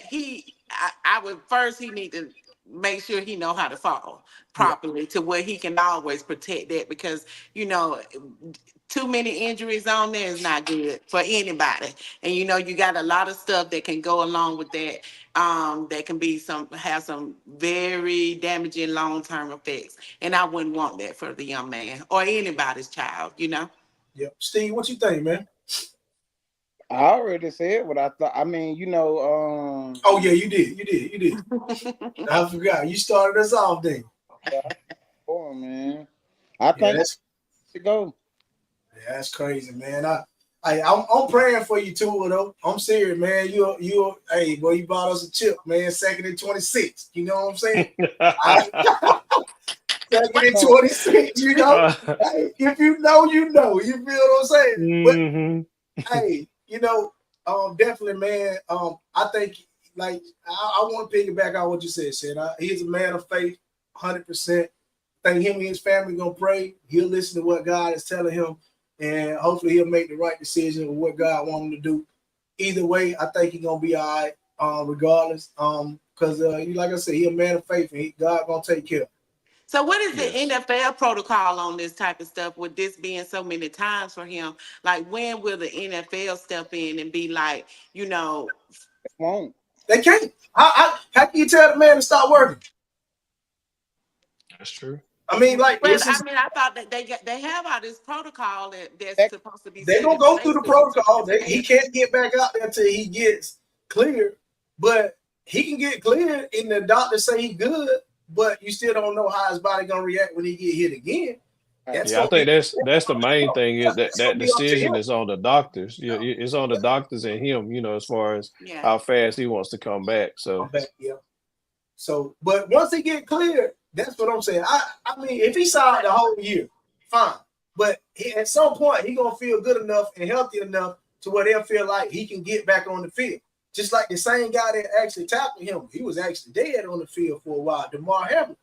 Speaker 3: I would first, he need to make sure he know how to fall
Speaker 1: Yeah.
Speaker 3: properly to where he can always protect that, because, too many injuries on there is not good for anybody. And you got a lot of stuff that can go along with that, that can have some very damaging long-term effects. And I wouldn't want that for the young man or anybody's child.
Speaker 1: Yep. Steve, what you think, man?
Speaker 4: I already said what I thought. I mean,
Speaker 1: Oh yeah, you did. I forgot. You started us off then.
Speaker 4: oh man, I think
Speaker 1: That's
Speaker 4: to go.
Speaker 1: that's crazy, man. I'm praying for you too, though. I'm serious, man. Hey, boy, you bought us a chip, man. Second and 26. You know what I'm saying? Second and 26. Hey, if you know, you know. You feel what I'm saying? But hey, definitely, man. I think like I want to piggyback on what you said, Shed. He's a man of faith, 100%. Think him and his family gonna pray. He'll listen to what God is telling him, and hopefully he'll make the right decision with what God wants him to do. Either way, I think he's gonna be all right, regardless. Because like I said, he's a man of faith, and God gonna take care of him.
Speaker 3: So what is the NFL protocol on this type of stuff, with this being so many times for him? Like, when will the NFL step in and be like,
Speaker 4: Won't.
Speaker 1: They can't. How can you tell the man to stop working?
Speaker 2: That's true.
Speaker 1: I mean, like,
Speaker 3: But I thought that they have all this protocol that's supposed to be
Speaker 1: they're
Speaker 3: set
Speaker 1: gonna
Speaker 3: in
Speaker 1: go
Speaker 3: place
Speaker 1: through the
Speaker 3: for these
Speaker 1: protocol. He
Speaker 3: players.
Speaker 1: can't get back out there until he gets cleared, but he can get cleared, and the doctor say he good, but you still don't know how his body gonna react when he get hit again.
Speaker 2: I think that's the main thing, is that decision is on the doctors. It's on the doctors and him, as far as how fast he wants to come back. So,
Speaker 1: So, but once he get cleared, that's what I'm saying. I mean, if he signed the whole year, fine. But at some point, he gonna feel good enough and healthy enough to where they'll feel like he can get back on the field. Just like the same guy that actually tackled him, he was actually dead on the field for a while, DeMar Hamlin.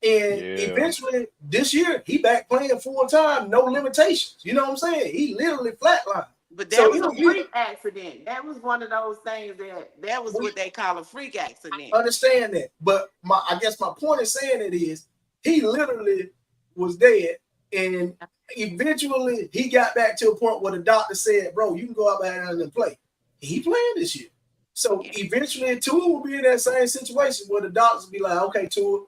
Speaker 1: And eventually, this year, he back playing full time, no limitations. You know what I'm saying? He literally flatlined.
Speaker 3: But that was a freak accident. That was one of those things that was what they call a freak accident.
Speaker 1: Understand that. But I guess my point in saying it is, he literally was dead. And eventually, he got back to a point where the doctor said, bro, you can go out there and play. He playing this year. So eventually, Tua will be in that same situation where the doctors be like, okay, Tua,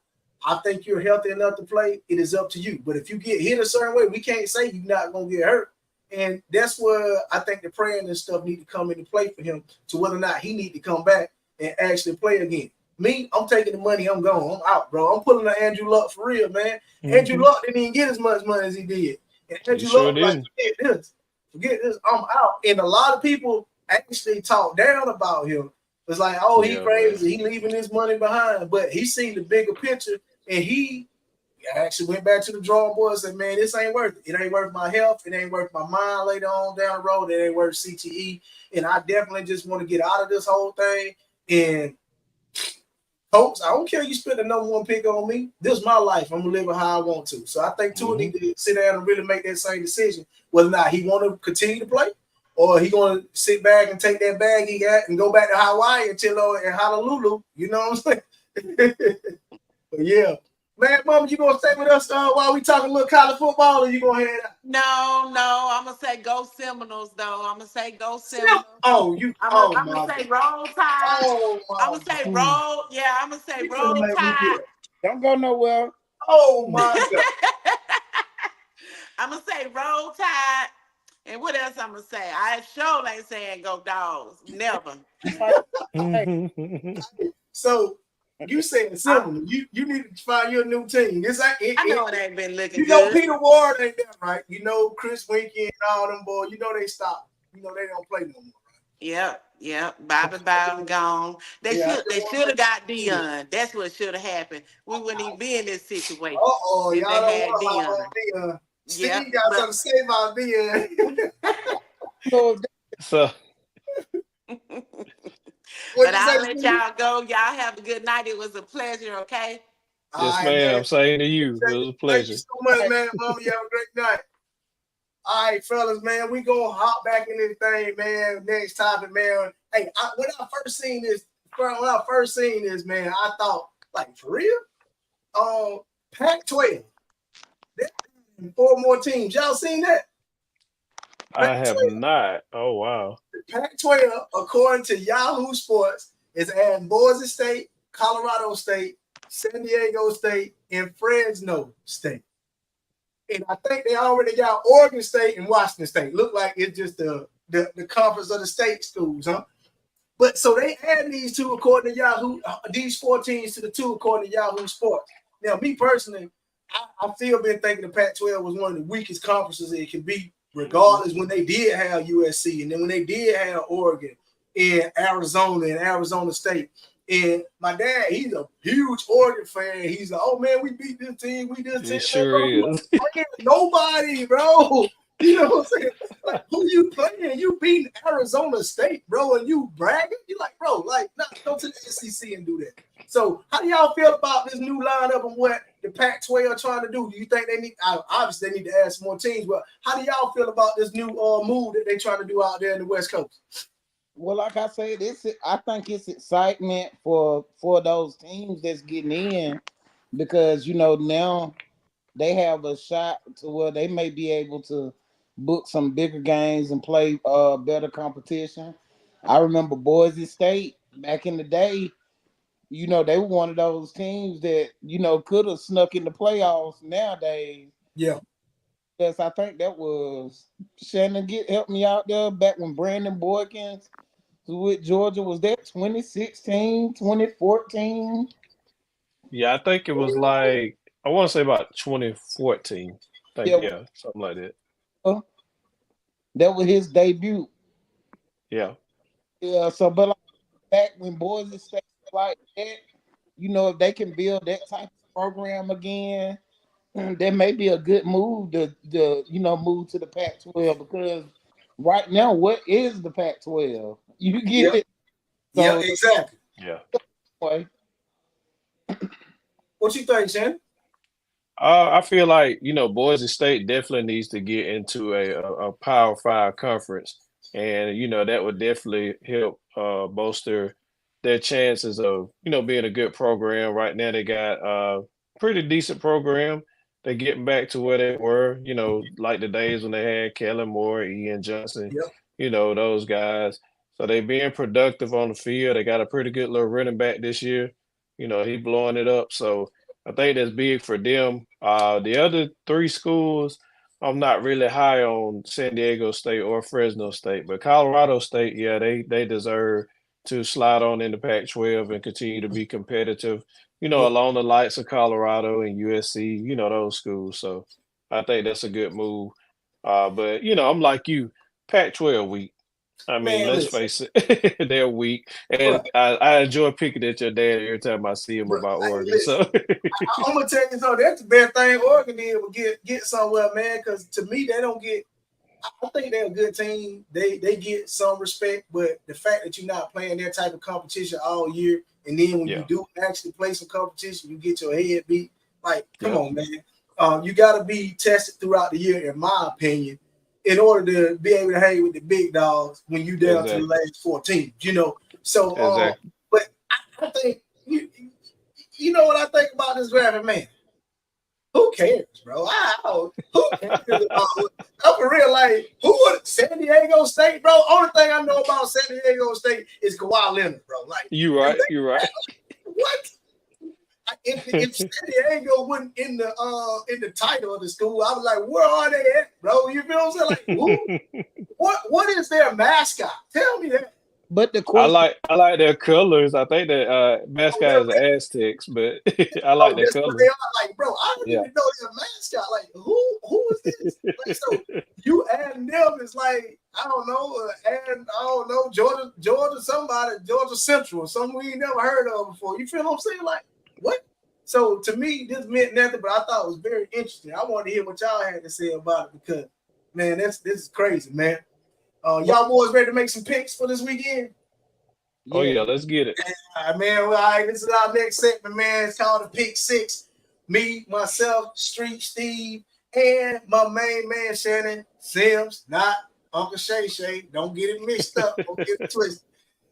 Speaker 1: I think you're healthy enough to play. It is up to you. But if you get hit a certain way, we can't say you're not going to get hurt. And that's where I think the praying and stuff need to come into play for him, to whether or not he need to come back and actually play again. Me, I'm taking the money. I'm going. I'm out, bro. I'm pulling the Andrew Luck for real, man. Andrew Luck didn't even get as much money as he did. And Andrew Luck like, forget this. I'm out. And a lot of people actually talk down about him. It's like, oh, he crazy. He leaving his money behind. But he seen the bigger picture, and he actually went back to the drawing board and said, man, this ain't worth it. It ain't worth my health. It ain't worth my mind later on down the road. It ain't worth CTE. And I definitely just want to get out of this whole thing. And folks, I don't care you spend the number one pick on me. This is my life. I'm going to live it how I want to. So I think Tua need to sit down and really make that same decision, whether or not he want to continue to play, or he going to sit back and take that bag he got and go back to Hawaii and chill and Honolulu. You know what I'm saying? But yeah. Man, Mama, you gonna stay with us while we talking a little college football, or you gonna head out?
Speaker 3: No, I'm gonna say go Seminoles though. I'm gonna say go Seminoles.
Speaker 1: Oh, you.
Speaker 3: I'm
Speaker 1: Oh
Speaker 3: gonna
Speaker 1: my.
Speaker 3: say roll tide.
Speaker 1: Oh
Speaker 3: I'm
Speaker 1: my.
Speaker 3: gonna say roll. Yeah, I'm gonna say
Speaker 1: You gonna
Speaker 3: roll
Speaker 1: make me
Speaker 3: tide.
Speaker 1: get.
Speaker 4: Don't go nowhere.
Speaker 1: Oh my God.
Speaker 3: I'm gonna say roll tide. And what else I'm gonna say? I sure ain't saying go dogs. Never.
Speaker 4: Hey,
Speaker 1: So you saying similar? You need to find your new team. This ain't.
Speaker 3: I know it ain't been looking
Speaker 1: You know
Speaker 3: good.
Speaker 1: Peter Ward ain't there, right? You know Chris Winkie and all them boys. You know they stopped. You know they don't play no more.
Speaker 3: Yep. Bobby Bowden gone. They
Speaker 1: Yeah,
Speaker 3: should have got Dion. That's what should have happened. We wouldn't even be in this situation
Speaker 1: y'all
Speaker 3: if they
Speaker 1: don't
Speaker 3: had
Speaker 1: want to hop
Speaker 3: Dion.
Speaker 1: on Dion.
Speaker 3: Yep,
Speaker 1: Steve got something to say about Dion.
Speaker 4: so
Speaker 2: So
Speaker 1: What
Speaker 3: but
Speaker 1: you say,
Speaker 3: I'll let
Speaker 1: Steve?
Speaker 3: y'all go. Y'all have a good night. It was a pleasure, okay?
Speaker 1: All
Speaker 2: yes,
Speaker 1: right, man.
Speaker 2: ma'am. Same to you. It was a
Speaker 1: Thank you
Speaker 2: pleasure.
Speaker 1: so much, man. Mama, you have a great night. All right, fellas, man. We gonna hop back in this thing, man. Next topic, man. Hey, when I first seen this, man, I thought, like, for real? Pac-12. Four more teams. Y'all seen that?
Speaker 2: I have not. Oh wow.
Speaker 1: Pac-12, according to Yahoo Sports, is adding Boise State, Colorado State, San Diego State, and Fresno State. And I think they already got Oregon State and Washington State. Look like it's just the conference of the state schools, huh? But so they add these two according to Yahoo, these 4 teams to the 2 according to Yahoo Sports. Now, me personally, I still been thinking the Pac-12 was one of the weakest conferences it can be, regardless when they did have USC and then when they did have Oregon and Arizona State. And my dad, he's a huge Oregon fan. He's like, oh man, we beat this team, we this team.
Speaker 2: It sure is.
Speaker 1: Nobody, bro. You know what I'm saying? Like, who you playing? You beating Arizona State, bro, and you bragging? You like, bro, like, nah, go to the SEC and do that. So, how do y'all feel about this new lineup and what the Pac-12 are trying to do? Do you think they need? Obviously, they need to add some more teams. But how do y'all feel about this new move that they're trying to do out there in the West Coast?
Speaker 4: well, like I said, I think it's excitement for those teams that's getting in because now they have a shot to where they may be able to book some bigger games and play better competition. I remember Boise State back in the day. They were one of those teams that could have snuck in the playoffs. Nowadays,
Speaker 1: Yeah.
Speaker 4: yes, I think that was Shannon. Help me out there back when Brandon Boykins with Georgia was that 2016, 2014.
Speaker 2: Yeah, I think it was like I want to say about 2014. Think
Speaker 4: Yeah,
Speaker 2: yeah, something like that.
Speaker 4: that was his debut.
Speaker 2: Yeah.
Speaker 4: Yeah, so but like back when Boise State like that, if they can build that type of program again, that may be a good move to move to the Pac-12 because right now, what is the Pac-12? You get
Speaker 1: Yeah.
Speaker 4: it.
Speaker 1: Yeah.
Speaker 4: So
Speaker 1: Exactly.
Speaker 2: Yeah.
Speaker 4: anyway,
Speaker 1: What you think, Shannon?
Speaker 2: I feel like Boise State definitely needs to get into a Power Five conference, and that would definitely help bolster their chances of being a good program. Right now, they got a pretty decent program. They're getting back to where they were, like the days when they had Kellen Moore, Ian Johnson,
Speaker 1: Yep.
Speaker 2: those guys. So they being productive on the field. They got a pretty good little running back this year. He blowing it up. So I think that's big for them. The other 3 schools, I'm not really high on San Diego State or Fresno State, but Colorado State, yeah, they deserve to slide on in the Pac-12 and continue to be competitive,
Speaker 1: Yeah.
Speaker 2: along the likes of Colorado and USC, those schools. So I think that's a good move. But I'm like you, Pac-12 weak. I mean,
Speaker 1: Man,
Speaker 2: let's
Speaker 1: listen,
Speaker 2: face it, they're weak,
Speaker 1: bro,
Speaker 2: and I enjoy picking at your dad every time I see him
Speaker 1: bro.
Speaker 2: about
Speaker 1: Hey,
Speaker 2: Oregon.
Speaker 1: listen.
Speaker 2: So
Speaker 1: I'm gonna tell you something. That's the best thing Oregon did was get somewhere, man. Because to me, they don't get. I think they're a good team. They get some respect, but the fact that you're not playing that type of competition all year, and then when you
Speaker 2: yeah,
Speaker 1: do actually play some competition, you get your head beat. Like, come
Speaker 2: yeah,
Speaker 1: on, man. You got to be tested throughout the year, in my opinion, in order to be able to hang with the big dogs when you down to the
Speaker 2: exactly,
Speaker 1: last 4 teams. So,
Speaker 2: exactly.
Speaker 1: but I think you know what I think about this draft, man. who cares, bro? Who cares about? I'm for real. Like, who would San Diego State, bro? Only thing I know about San Diego State is Kawhi Leonard, bro. Like,
Speaker 2: You right. You right.
Speaker 1: what? If San Diego wasn't in the title of the school, I was like, where are they at, bro? You feel what I'm saying? Like, who? What is their mascot? Tell me that.
Speaker 4: But the question,
Speaker 2: I like their colors. I think that mascot is the Aztecs, but I like their
Speaker 1: That's what
Speaker 2: colors.
Speaker 1: they are. Like, bro, I don't
Speaker 2: Yeah.
Speaker 1: even know their mascot. Like, who is this? Like, so you add them is like, I don't know, Georgia somebody, Georgia Central, something we ain't never heard of before. You feel what I'm saying? Like, what? So to me, this meant nothing, but I thought it was very interesting. I wanted to hear what y'all had to say about it because, man, this is crazy, man. Y'all boys ready to make some picks for this weekend?
Speaker 2: Oh yeah, let's get it.
Speaker 1: Man, well, all right, this is our next segment, man. It's called the Pick Six. Me, myself, Street Steve, and my main man, Shannon Sims, not Uncle Shay Shay. Don't get it mixed up. Don't get it twisted.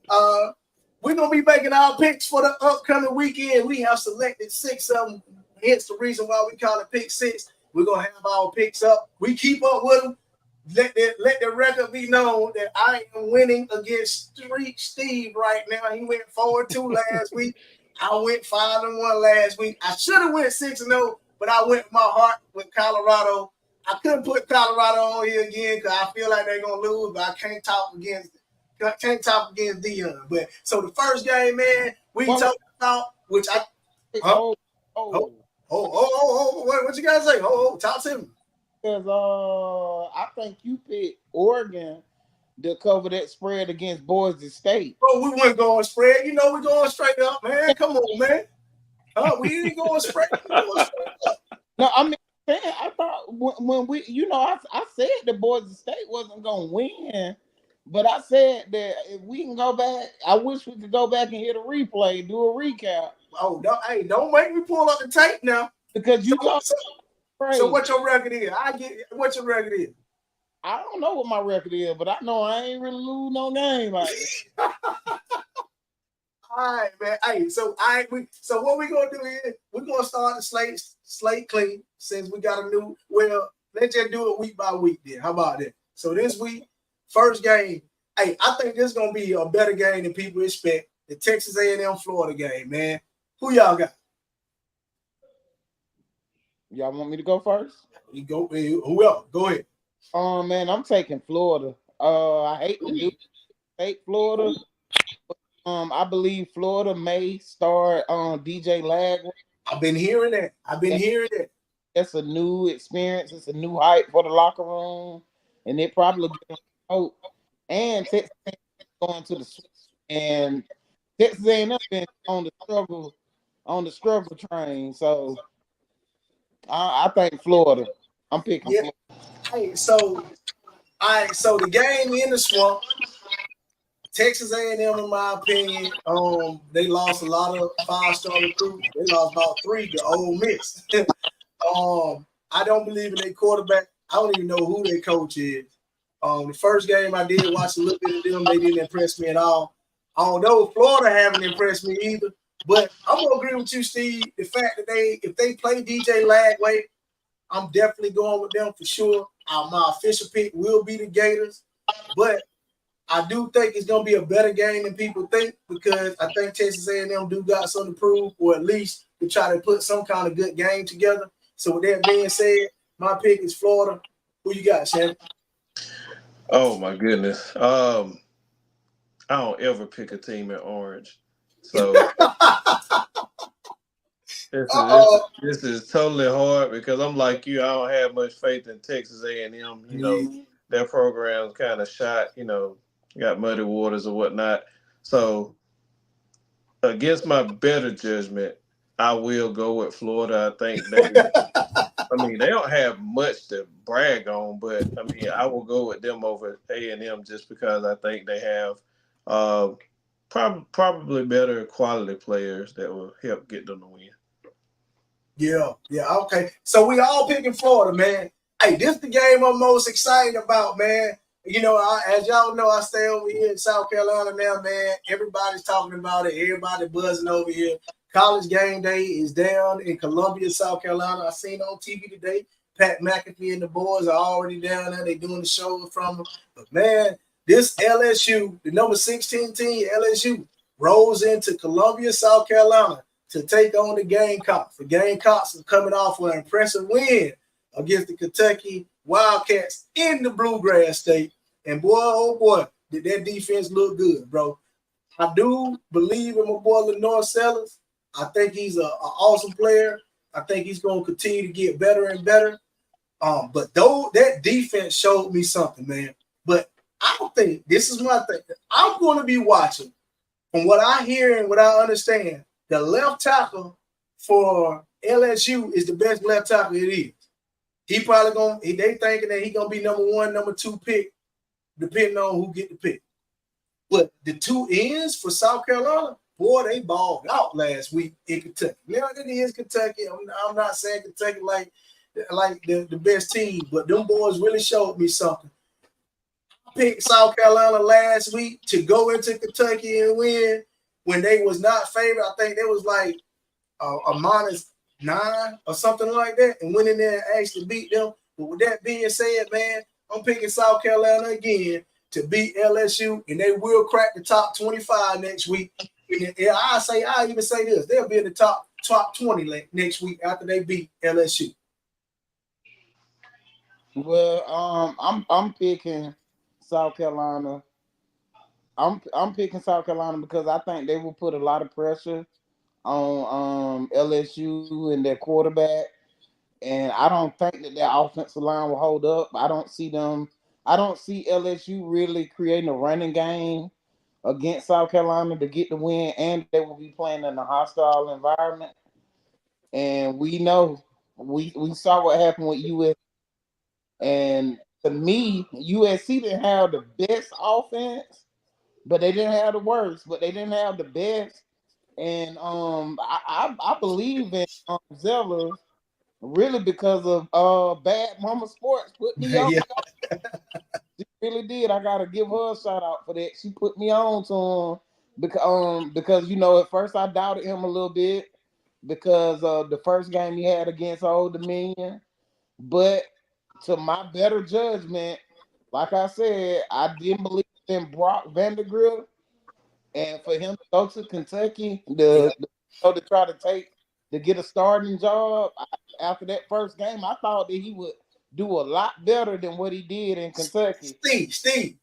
Speaker 1: We're going to be making our picks for the upcoming weekend. We have selected 6 of them. Hence the reason why we call it Pick Six. We're going to have our picks up. We keep up with them. Let the record be known that I am winning against Street Steve right now. He went 4-2 last week. I went 5-1 last week. I should have went 6-0, but I went my heart with Colorado. I couldn't put Colorado on here again because I feel like they're gonna lose, but I can't talk against Dion. But so the first game, man, we talked about which I what you guys say? Talk to me.
Speaker 4: Because I think you picked Oregon to cover that spread against Boise State.
Speaker 1: Bro, we weren't going spread. You know we're going straight up, man. Come on, man. We ain't going straight. Up.
Speaker 4: No, I mean, I thought when we, I said the Boise State wasn't going to win, but I said that if we can go back, I wish we could go back and hit a replay, do a recap.
Speaker 1: Oh, don't make me pull up the tape now.
Speaker 4: Because you got.
Speaker 1: So what your record is? What your record is?
Speaker 4: I don't know what my record is, but I know I ain't really lose no game like that.
Speaker 1: All right, man. Hey, so what we gonna do is we're gonna start the slate clean since we got a new. Well, let's just do it week by week. Then how about that? So this week, first game. Hey, I think this is gonna be a better game than people expect. The Texas A&M Florida game, man. Who y'all got?
Speaker 4: Y'all want me to go first?
Speaker 1: You go. Who else? Go ahead.
Speaker 4: Man, I'm taking Florida. I hate to do take Florida. I believe Florida may start DJ Lagway.
Speaker 1: I've been hearing that.
Speaker 4: It's a new experience. It's a new hype for the locker room, and it probably get hope. And Texas going to the switch, and Texas A&M been on the struggle train. So I think Florida. I'm picking Florida.
Speaker 1: Hey, so the game in the swamp. Texas A&M, in my opinion, they lost a lot of 5-star recruits. They lost about 3 to Ole Miss. I don't believe in their quarterback. I don't even know who their coach is. The first game I did watch a little bit of them. They didn't impress me at all. Although Florida haven't impressed me either. But I'm gonna agree with you, Steve. The fact that if they play DJ Lagway, I'm definitely going with them for sure. My official pick will be the Gators, but I do think it's gonna be a better game than people think because I think Texas A&M do got something to prove, or at least to try to put some kind of good game together. So with that being said, my pick is Florida. Who you got, Shannon?
Speaker 2: Oh my goodness. I don't ever pick a team in orange. So this is totally hard because I'm like you. I don't have much faith in Texas A&M. You know, their program's kind of shot. You know, got muddy waters or whatnot. So against my better judgment, I will go with Florida. I think they don't have much to brag on, but I mean, I will go with them over A&M just because I think they have probably better quality players that will help get them to win.
Speaker 1: Yeah, okay. So we all picking Florida, man. Hey, this is the game I'm most excited about, man. You know, as y'all know, I stay over here in South Carolina now, man. Everybody's talking about it. Everybody buzzing over here College game day is down in Columbia, South Carolina. I seen on TV today, Pat McAfee and the boys are already down there. They doing the show from them. But man, this LSU, the number 16 team, LSU, rolls into Columbia, South Carolina to take on the Gamecocks. The Gamecocks are coming off an impressive win against the Kentucky Wildcats in the Bluegrass State. And boy, oh boy, did that defense look good, bro. I do believe in my boy Lenore Sellers. I think he's an awesome player. I think he's going to continue to get better and better. But though that defense showed me something, man. But I don't think this is my thing. I'm going to be watching from what I hear and what I understand. The left tackle for LSU is the best left tackle it is. He probably gonna. They thinking that he gonna be number 1, number 2 pick, depending on who get the pick. But the two ends for South Carolina, boy, they balled out last week in Kentucky. Now it is Kentucky. I'm not saying Kentucky like the best team, but them boys really showed me something. I picked South Carolina last week to go into Kentucky and win when they was not favored. I think they was like a -9 or something like that, and went in there and actually beat them. But with that being said, man, I'm picking South Carolina again to beat LSU, and they will crack the top 25 next week. And I even say this: they'll be in the top 20 next week after they beat LSU.
Speaker 4: Well, I'm picking South Carolina. I'm picking South Carolina because I think they will put a lot of pressure on LSU and their quarterback, and I don't think that their offensive line will hold up. I don't see LSU really creating a running game against South Carolina to get the win, and they will be playing in a hostile environment. And we know we saw what happened with US. And to me, USC didn't have the best offense, but they didn't have the worst, but they didn't have the best. And I believe in Zeller really because of Bad Mama Sports put me on.
Speaker 1: Yeah.
Speaker 4: She really did. I gotta give her a shout out for that. She put me on to him because at first I doubted him a little bit because of the first game he had against Old Dominion, but to my better judgment, like I said, I didn't believe in Brock Vandergrift, and for him to go to Kentucky to try to get a starting job after that first game, I thought that he would do a lot better than what he did in Kentucky.
Speaker 1: Steve,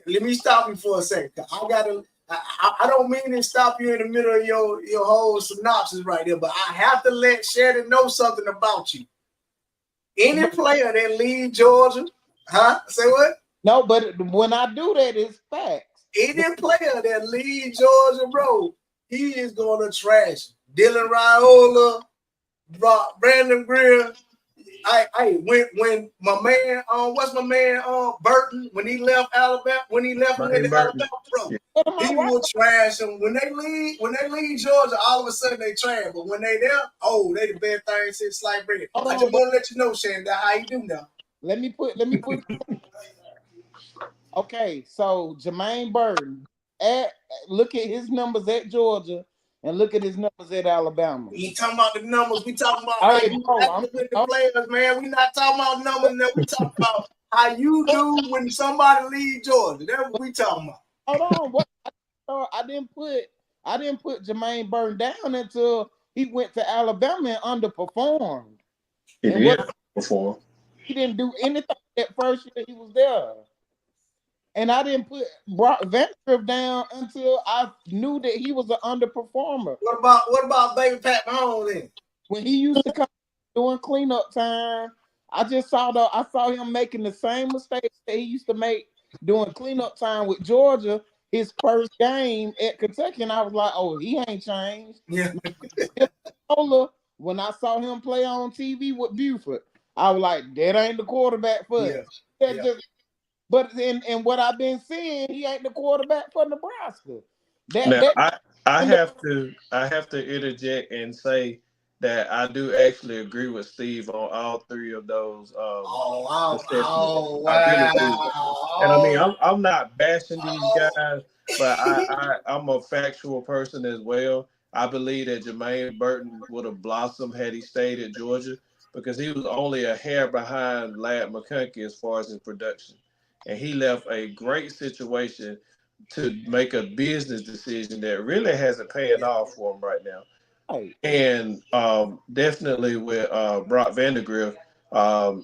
Speaker 1: let me stop you for a second. I don't mean to stop you in the middle of your whole synopsis right there, but I have to let Shannon know something about you. Any player that leave Georgia, say what?
Speaker 4: No, but when I do that, it's facts.
Speaker 1: Any player that leave Georgia, bro, he is going to trash Dylan Raiola, Brandon Greer. When my man, what's my man, Burton, when he left Alabama, Alabama, bro, he will trash them. When they leave Georgia, all of a sudden they trash. But when they there, they the best thing since sliced bread. I just want to let you know, Shannon, that how you do now.
Speaker 4: Let me put. Okay, so Jermaine Burton, look at his numbers at Georgia and look at his numbers at Alabama.
Speaker 1: We ain't talking about the numbers. We talking about how you act with the players, man. We not talking about numbers. We talking about how you do when somebody leave Georgia. That's what we talking about.
Speaker 4: Hold on. I didn't put Jermaine Burton down until he went to Alabama and underperformed.
Speaker 5: He did perform.
Speaker 4: He didn't do anything that first year he was there. And I didn't put Brock Vandergrift down until I knew that he was an underperformer.
Speaker 1: What about baby Pat Mahomes then?
Speaker 4: When he used to come doing cleanup time, I saw him making the same mistakes that he used to make doing cleanup time with Georgia his first game at Kentucky, and I was like, oh, he ain't changed.
Speaker 1: Yeah.
Speaker 4: When I saw him play on TV with Buford, I was like, that ain't the quarterback for us.
Speaker 1: Yeah.
Speaker 4: But in what I've been seeing, he ain't the quarterback for Nebraska.
Speaker 2: I have to interject and say that I do actually agree with Steve on all three of those.
Speaker 1: Wow.
Speaker 2: I really do. And I mean, I'm not bashing these guys, but I'm a factual person as well. I believe that Jermaine Burton would have blossomed had he stayed at Georgia because he was only a hair behind Lad McConkey as far as his production. And he left a great situation to make a business decision that really hasn't paying off for him right now.
Speaker 4: Hey,
Speaker 2: And definitely with Brock Vandegrift, I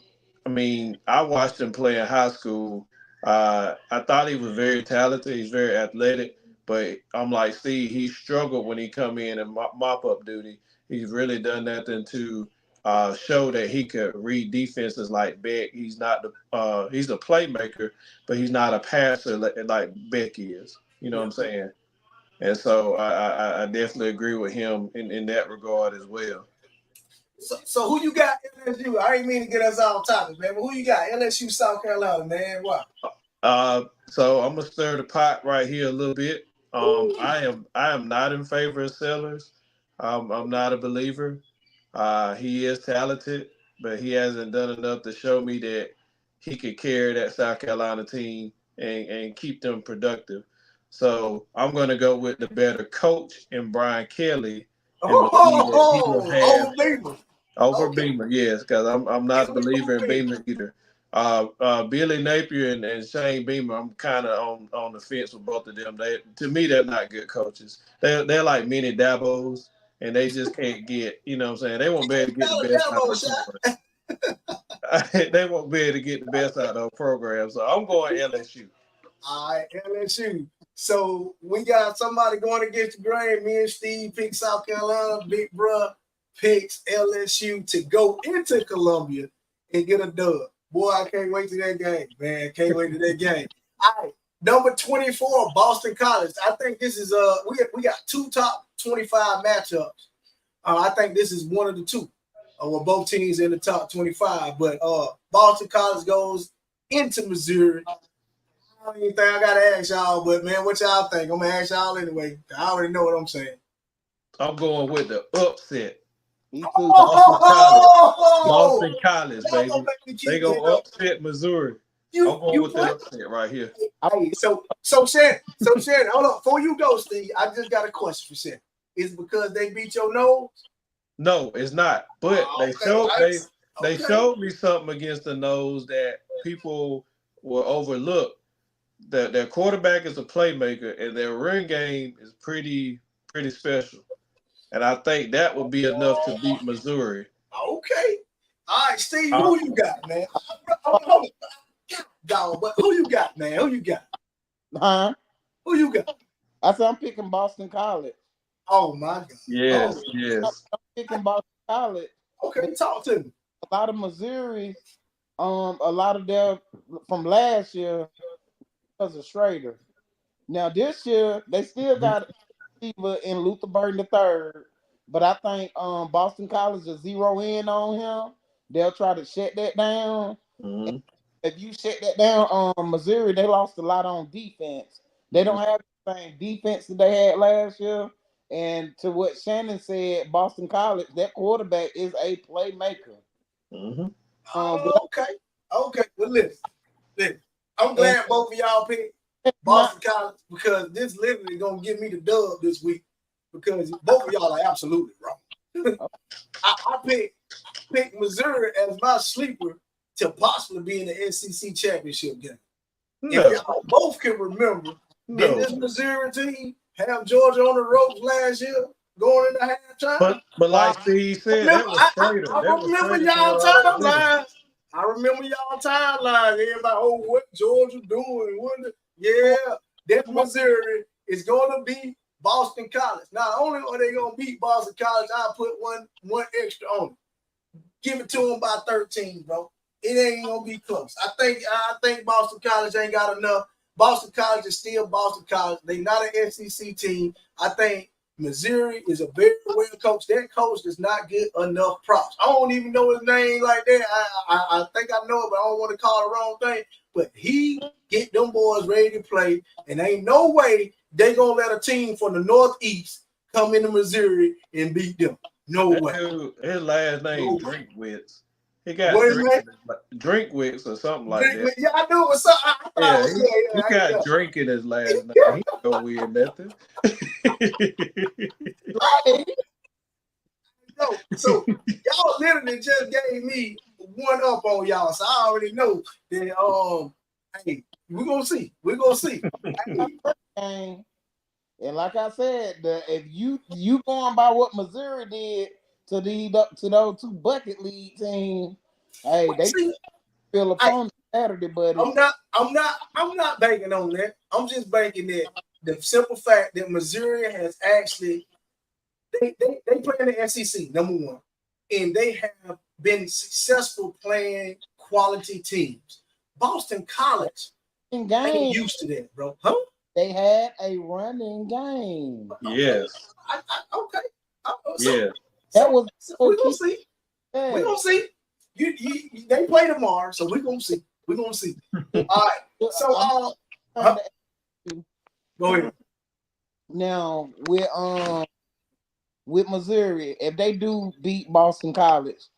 Speaker 2: mean, I watched him play in high school. I thought he was very talented. He's very athletic, but I'm like, see, he struggled when he come in and mop up duty. He's really done nothing to show that he could read defenses like Beck. He's not the he's a playmaker, but he's not a passer like Beck is. You know what I'm saying? And so I definitely agree with him in that regard as well.
Speaker 1: So who you got LSU? I ain't mean to get us off topic, man. But who you got? LSU, South Carolina, man. Why?
Speaker 2: So I'm gonna stir the pot right here a little bit. I am not in favor of Sellers. I'm not a believer. He is talented, but he hasn't done enough to show me that he could carry that South Carolina team and keep them productive. So I'm gonna go with the better coach in Brian Kelly and believe that he will have
Speaker 1: Over Beamer.
Speaker 2: over
Speaker 1: Okay.
Speaker 2: Beamer, yes, because I'm not a believer in Beamer either. Billy Napier and Shane Beamer, I'm kind of on the fence with both of them. To me, they're not good coaches. They're like mini Dabos, and they just can't get, you know what I'm saying? They won't be able to get the best out of the program. They won't be able to get the best out of the program. So I'm going LSU.
Speaker 1: All right, LSU. So we got somebody going against the grain. Me and Steve pick South Carolina. Big bruh picks LSU to go into Columbia and get a dub. Boy, I can't wait to that game, man. Can't wait to that game. All right, number 24, Boston College. I think this is we got two top 25 matchups. I think this is one of the two. With both teams in the top 25. But Boston College goes into Missouri. I don't even think I gotta ask y'all, but man, what y'all think? I'm gonna ask y'all anyway. I already know what I'm saying.
Speaker 2: I'm going with the upset.
Speaker 4: me too.
Speaker 2: Boston College, baby. They gonna upset Missouri. I'm going with the upset right here.
Speaker 1: Hey, so Shannon, hold on. Before you go, Steve, I just got a question for Shannon. Is it because they beat your nose?
Speaker 2: No, it's not. But they showed me something against the nose that people will overlook. That their quarterback is a playmaker and their run game is pretty special. And I think that would be enough to beat Missouri.
Speaker 1: Okay. All right, Steve, who you got, man? Hold on. Dog, but who you got, man? Who you got?
Speaker 4: Huh?
Speaker 1: Who you got?
Speaker 4: I said I'm picking Boston College.
Speaker 1: Oh my God.
Speaker 2: Yes.
Speaker 4: I'm picking Boston College.
Speaker 1: Okay, talk to me.
Speaker 4: A lot of Missouri, a lot of their from last year was a Schrader. Now this year they still got a receiver in Luther Burton III, but I think Boston College will zero in on him. They'll try to shut that down.
Speaker 2: Mm-hmm.
Speaker 4: If you shut that down, Missouri, they lost a lot on defense. They don't have the same defense that they had last year. And to what Shannon said, Boston College, that quarterback is a playmaker.
Speaker 2: Mm-hmm.
Speaker 1: Okay. Well, listen. I'm glad both of y'all picked Boston College because this literally gonna give me the dub this week because both of y'all are absolutely wrong. I picked Missouri as my sleeper to possibly be in the SEC championship game. If y'all both can remember, did this Missouri team have Georgia on the ropes last year going into halftime?
Speaker 2: But like Steve said, that was Schrader.
Speaker 1: I remember y'all timelines. I remember y'all timelines. Everybody, what Georgia doing? That Missouri is going to beat Boston College. Not only are they going to beat Boston College, I'll put one extra on it. Give it to them by 13, bro. It ain't gonna be close. I think Boston College ain't got enough. Boston College is still Boston College. They not an SEC team. I think Missouri is a very well coach. That coach does not get enough props. I don't even know his name like that. I think I know it, but I don't want to call the wrong thing. But he get them boys ready to play, and ain't no way they gonna let a team from the Northeast come into Missouri and beat them. No way.
Speaker 2: His last name Drinkwitz. He got
Speaker 1: What is it?
Speaker 2: Drinkwicks or something like that.
Speaker 1: Yeah, I knew it was something. I thought
Speaker 2: Yeah,
Speaker 1: it was,
Speaker 2: he got Drink in his last name. He don't win nothing.
Speaker 4: Right.
Speaker 1: No, so y'all literally just gave me one up on y'all, so I already know that. Hey, we're gonna see. We're gonna see.
Speaker 4: And like I said, if you going by what Missouri did to those two bucket league teams, hey, they
Speaker 1: See,
Speaker 4: feel upon Saturday, buddy.
Speaker 1: I'm not banking on that. I'm just banking that the simple fact that Missouri has actually they play in the SEC, number one, and they have been successful playing quality teams. Boston College ain't used to that, bro. Huh?
Speaker 4: They had a running game.
Speaker 2: Yes.
Speaker 1: Okay.
Speaker 2: Yeah.
Speaker 4: That was
Speaker 1: we're gonna see.
Speaker 4: Yeah.
Speaker 1: We're gonna see. They play tomorrow, so we're gonna see. We're gonna see. All right. So go ahead.
Speaker 4: Now with Missouri, if they do beat Boston College,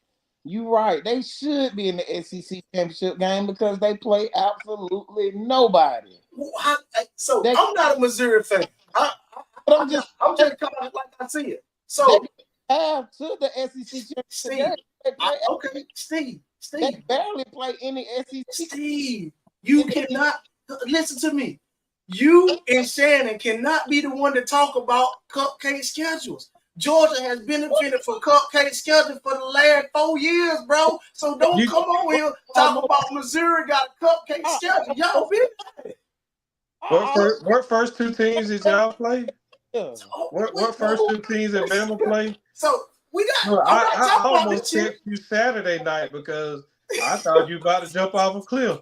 Speaker 4: you're right. They should be in the SEC championship game because they play absolutely nobody.
Speaker 1: I'm not a Missouri fan. I'm just calling it like I see it. So
Speaker 4: they have to the SEC championship game.
Speaker 1: Steve.
Speaker 4: They barely play any SEC.
Speaker 1: Steve, you cannot listen to me. You and Shannon cannot be the one to talk about cupcake schedules. Georgia has benefited from cupcake schedule for the last 4 years, bro. So don't come on here talk about Missouri got a cupcake schedule. Y'all been
Speaker 2: What first two teams did y'all play? What first two teams did Bama play?
Speaker 1: So we got.
Speaker 2: No, I almost texted you Saturday night because I thought you about to jump off a cliff.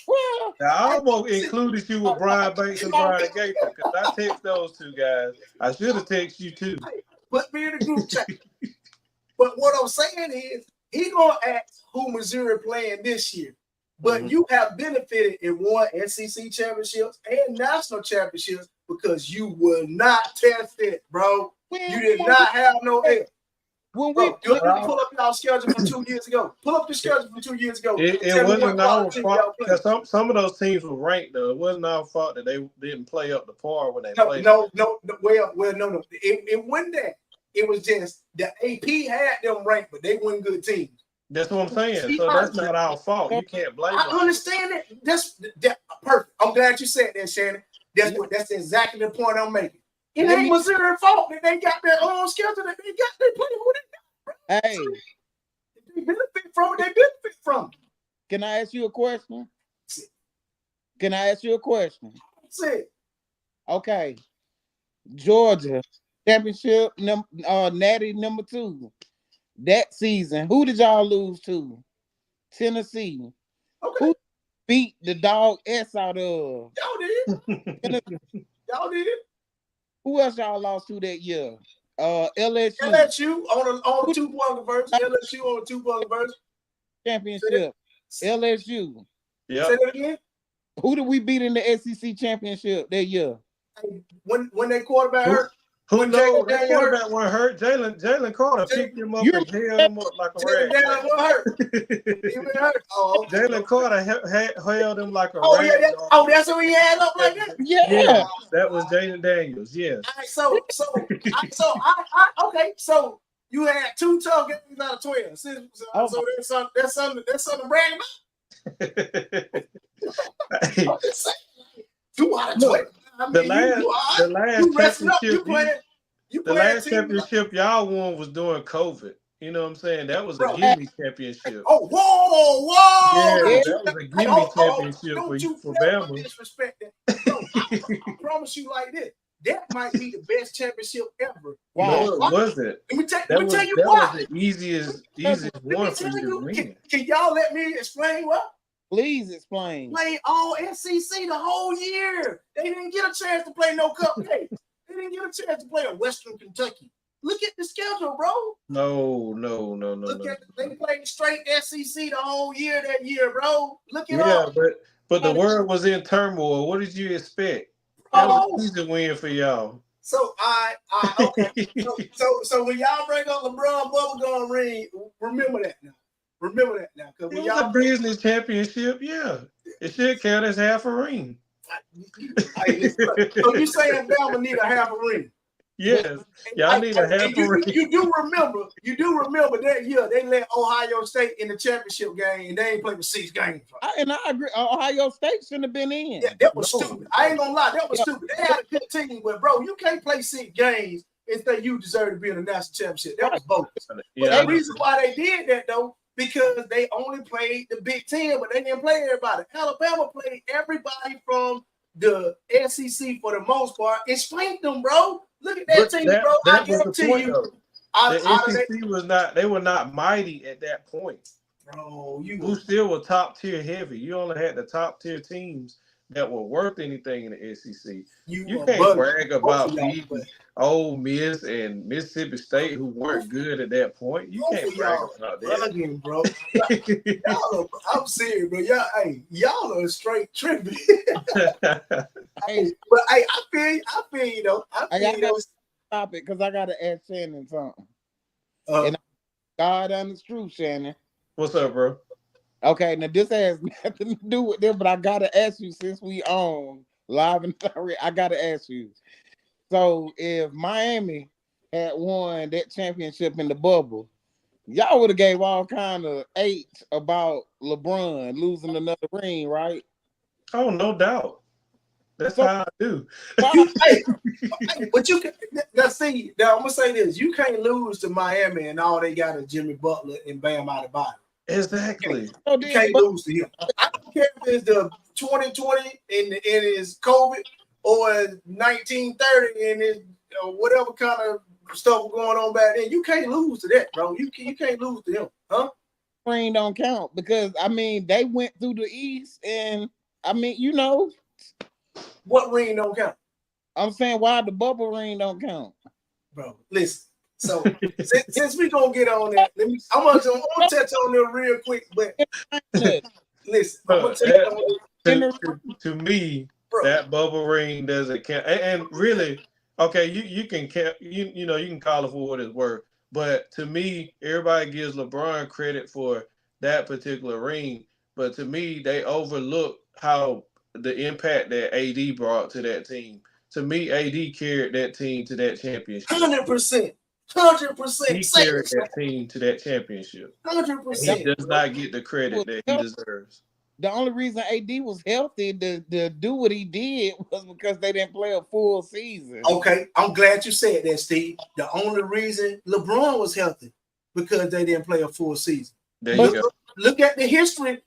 Speaker 2: Well, I almost included you with Brian Banks and Brian Gaither because I text those two guys. I should have texted you too.
Speaker 1: Put me in the group chat. But what I'm saying is, he gonna ask who Missouri playing this year. But you have benefited and won SEC championships and national championships because you will not test it, bro. You did not have no air. Bro, you pull up y'all schedule from 2 years ago. Pull up the schedule from 2 years ago.
Speaker 2: It wasn't our fault because some of those teams were ranked though. It wasn't our fault that they didn't play up to par when they played.
Speaker 1: No. Well, no. It wasn't that. It was just the AP had them ranked, but they weren't good teams.
Speaker 2: That's what I'm saying. So that's not our fault. You can't blame them.
Speaker 1: I understand it. That's perfect. I'm glad you said that, Shannon. That's exactly the point I'm making. It ain't Missouri's fault that they got their own schedule that they got. They play who they got.
Speaker 4: Hey,
Speaker 1: they benefit from it. They benefit from it.
Speaker 4: Can I ask you a question?
Speaker 1: Say.
Speaker 4: Okay. Georgia championship natty number 2 that season. Who did y'all lose to? Tennessee.
Speaker 1: Okay.
Speaker 4: Who beat the dog S out of?
Speaker 1: Y'all did. Y'all did.
Speaker 4: Who else y'all lost to that year? LSU.
Speaker 1: LSU on a 2-point conversion. LSU on a 2-point conversion.
Speaker 4: Championship. LSU.
Speaker 2: Yeah.
Speaker 1: Say that again.
Speaker 4: Who did we beat in the SEC championship that year?
Speaker 1: When that quarterback hurt.
Speaker 2: That quarterback wasn't hurt. Jalen Carter picked him up and held him up like a rag.
Speaker 1: He been hurt.
Speaker 2: Jalen Carter held him like a
Speaker 1: rag.
Speaker 2: Yeah,
Speaker 1: that's who he had up like that?
Speaker 4: Yeah.
Speaker 2: That was Jaden Daniels, yes.
Speaker 1: All right, okay. So you had 2 tough games out of 12. So that's something to brag about. 2 out of 12.
Speaker 2: The last championship y'all won was during COVID. You know what I'm saying? That was a gimme championship.
Speaker 1: Oh, whoa!
Speaker 2: Yeah, that was a gimme championship for Bama.
Speaker 1: Disrespect that. No, I promise you like this. That might be the best championship ever.
Speaker 2: Wow. No, was it?
Speaker 1: Let me tell you why.
Speaker 2: That was the easiest one for you to win.
Speaker 1: Can y'all let me explain why?
Speaker 4: Please explain.
Speaker 1: Play all SEC the whole year. They didn't get a chance to play no cupcakes. They didn't get a chance to play in Western Kentucky. Look at the schedule, bro.
Speaker 2: No.
Speaker 1: They played straight SEC the whole year that year, bro. Look at
Speaker 2: all. But the world was in turmoil. What did you expect? That was an easy win for y'all.
Speaker 1: So okay. so when y'all bring up LeBron bubblegum ring, remember that now. Remember that now, because
Speaker 2: It
Speaker 1: when
Speaker 2: was a
Speaker 1: y'all
Speaker 2: business championship. Yeah, it should count as half a ring.
Speaker 1: hey, listen, so you saying Bama need a half a ring?
Speaker 2: Yes, y'all need a half a ring.
Speaker 1: You do remember that year they let Ohio State in the championship game and they ain't played for 6 games.
Speaker 4: And I agree. Ohio State shouldn't have been in.
Speaker 1: Yeah, that was stupid. I ain't gonna lie, that was stupid. They had a good team, but bro, you can't play 6 games and say you deserve to be in the national championship. That was bogus. But the reason why they did that though, because they only played the Big Ten, but they didn't play everybody. Alabama played everybody from the SEC for the most part and spanked them, bro. Look at that team, bro. I guarantee you.
Speaker 2: The SEC was not. They were not mighty at that point.
Speaker 1: Bro,
Speaker 2: who still were top tier heavy. You only had the top tier teams that were worth anything in the SEC. You can't brag about beating Ole Miss and Mississippi State, who weren't good at that point. You can't brag about that,
Speaker 1: bro. I'm serious, bro. Y'all are straight tripping. But I feel you though. I gotta
Speaker 4: stop it because I gotta ask Shannon something. And God honest truth, Shannon.
Speaker 2: What's up, bro?
Speaker 4: Okay, now this has nothing to do with them, but I gotta ask you since we on live and direct. I gotta ask you. So if Miami had won that championship in the bubble, y'all would have gave all kind of eight about LeBron losing another ring, right?
Speaker 2: Oh, no doubt. That's how I do.
Speaker 1: But you can now see. Now I'm gonna say this: you can't lose to Miami and all they got is Jimmy Butler and Bam Adebayo.
Speaker 2: Exactly.
Speaker 1: You can't lose to him. I don't care if it's the 2020 and it's COVID or 1930 and it's whatever kind of stuff going on back then. You can't lose to that, bro. You can't lose to him, huh?
Speaker 4: Ring don't count because I mean they went through the East and I mean
Speaker 1: what ring don't count?
Speaker 4: I'm saying why the bubble ring don't count,
Speaker 1: bro. Listen. So since we gonna get on that, I'm gonna touch on there real quick. But listen, I'm gonna touch on
Speaker 2: to me, bro, that bubble ring doesn't count. And really, okay, you can count. You know you can call it for what it's worth. But to me, everybody gives LeBron credit for that particular ring. But to me, they overlook how the impact that AD brought to that team. To me, AD carried that team to that championship.
Speaker 1: 100%.
Speaker 2: He carried that team to that championship.
Speaker 1: 100%.
Speaker 2: He does not get the credit that he deserves.
Speaker 4: The only reason AD was healthy to do what he did was because they didn't play a full season.
Speaker 1: Okay, I'm glad you said that, Steve. The only reason LeBron was healthy because they didn't play a full season. Look at the history.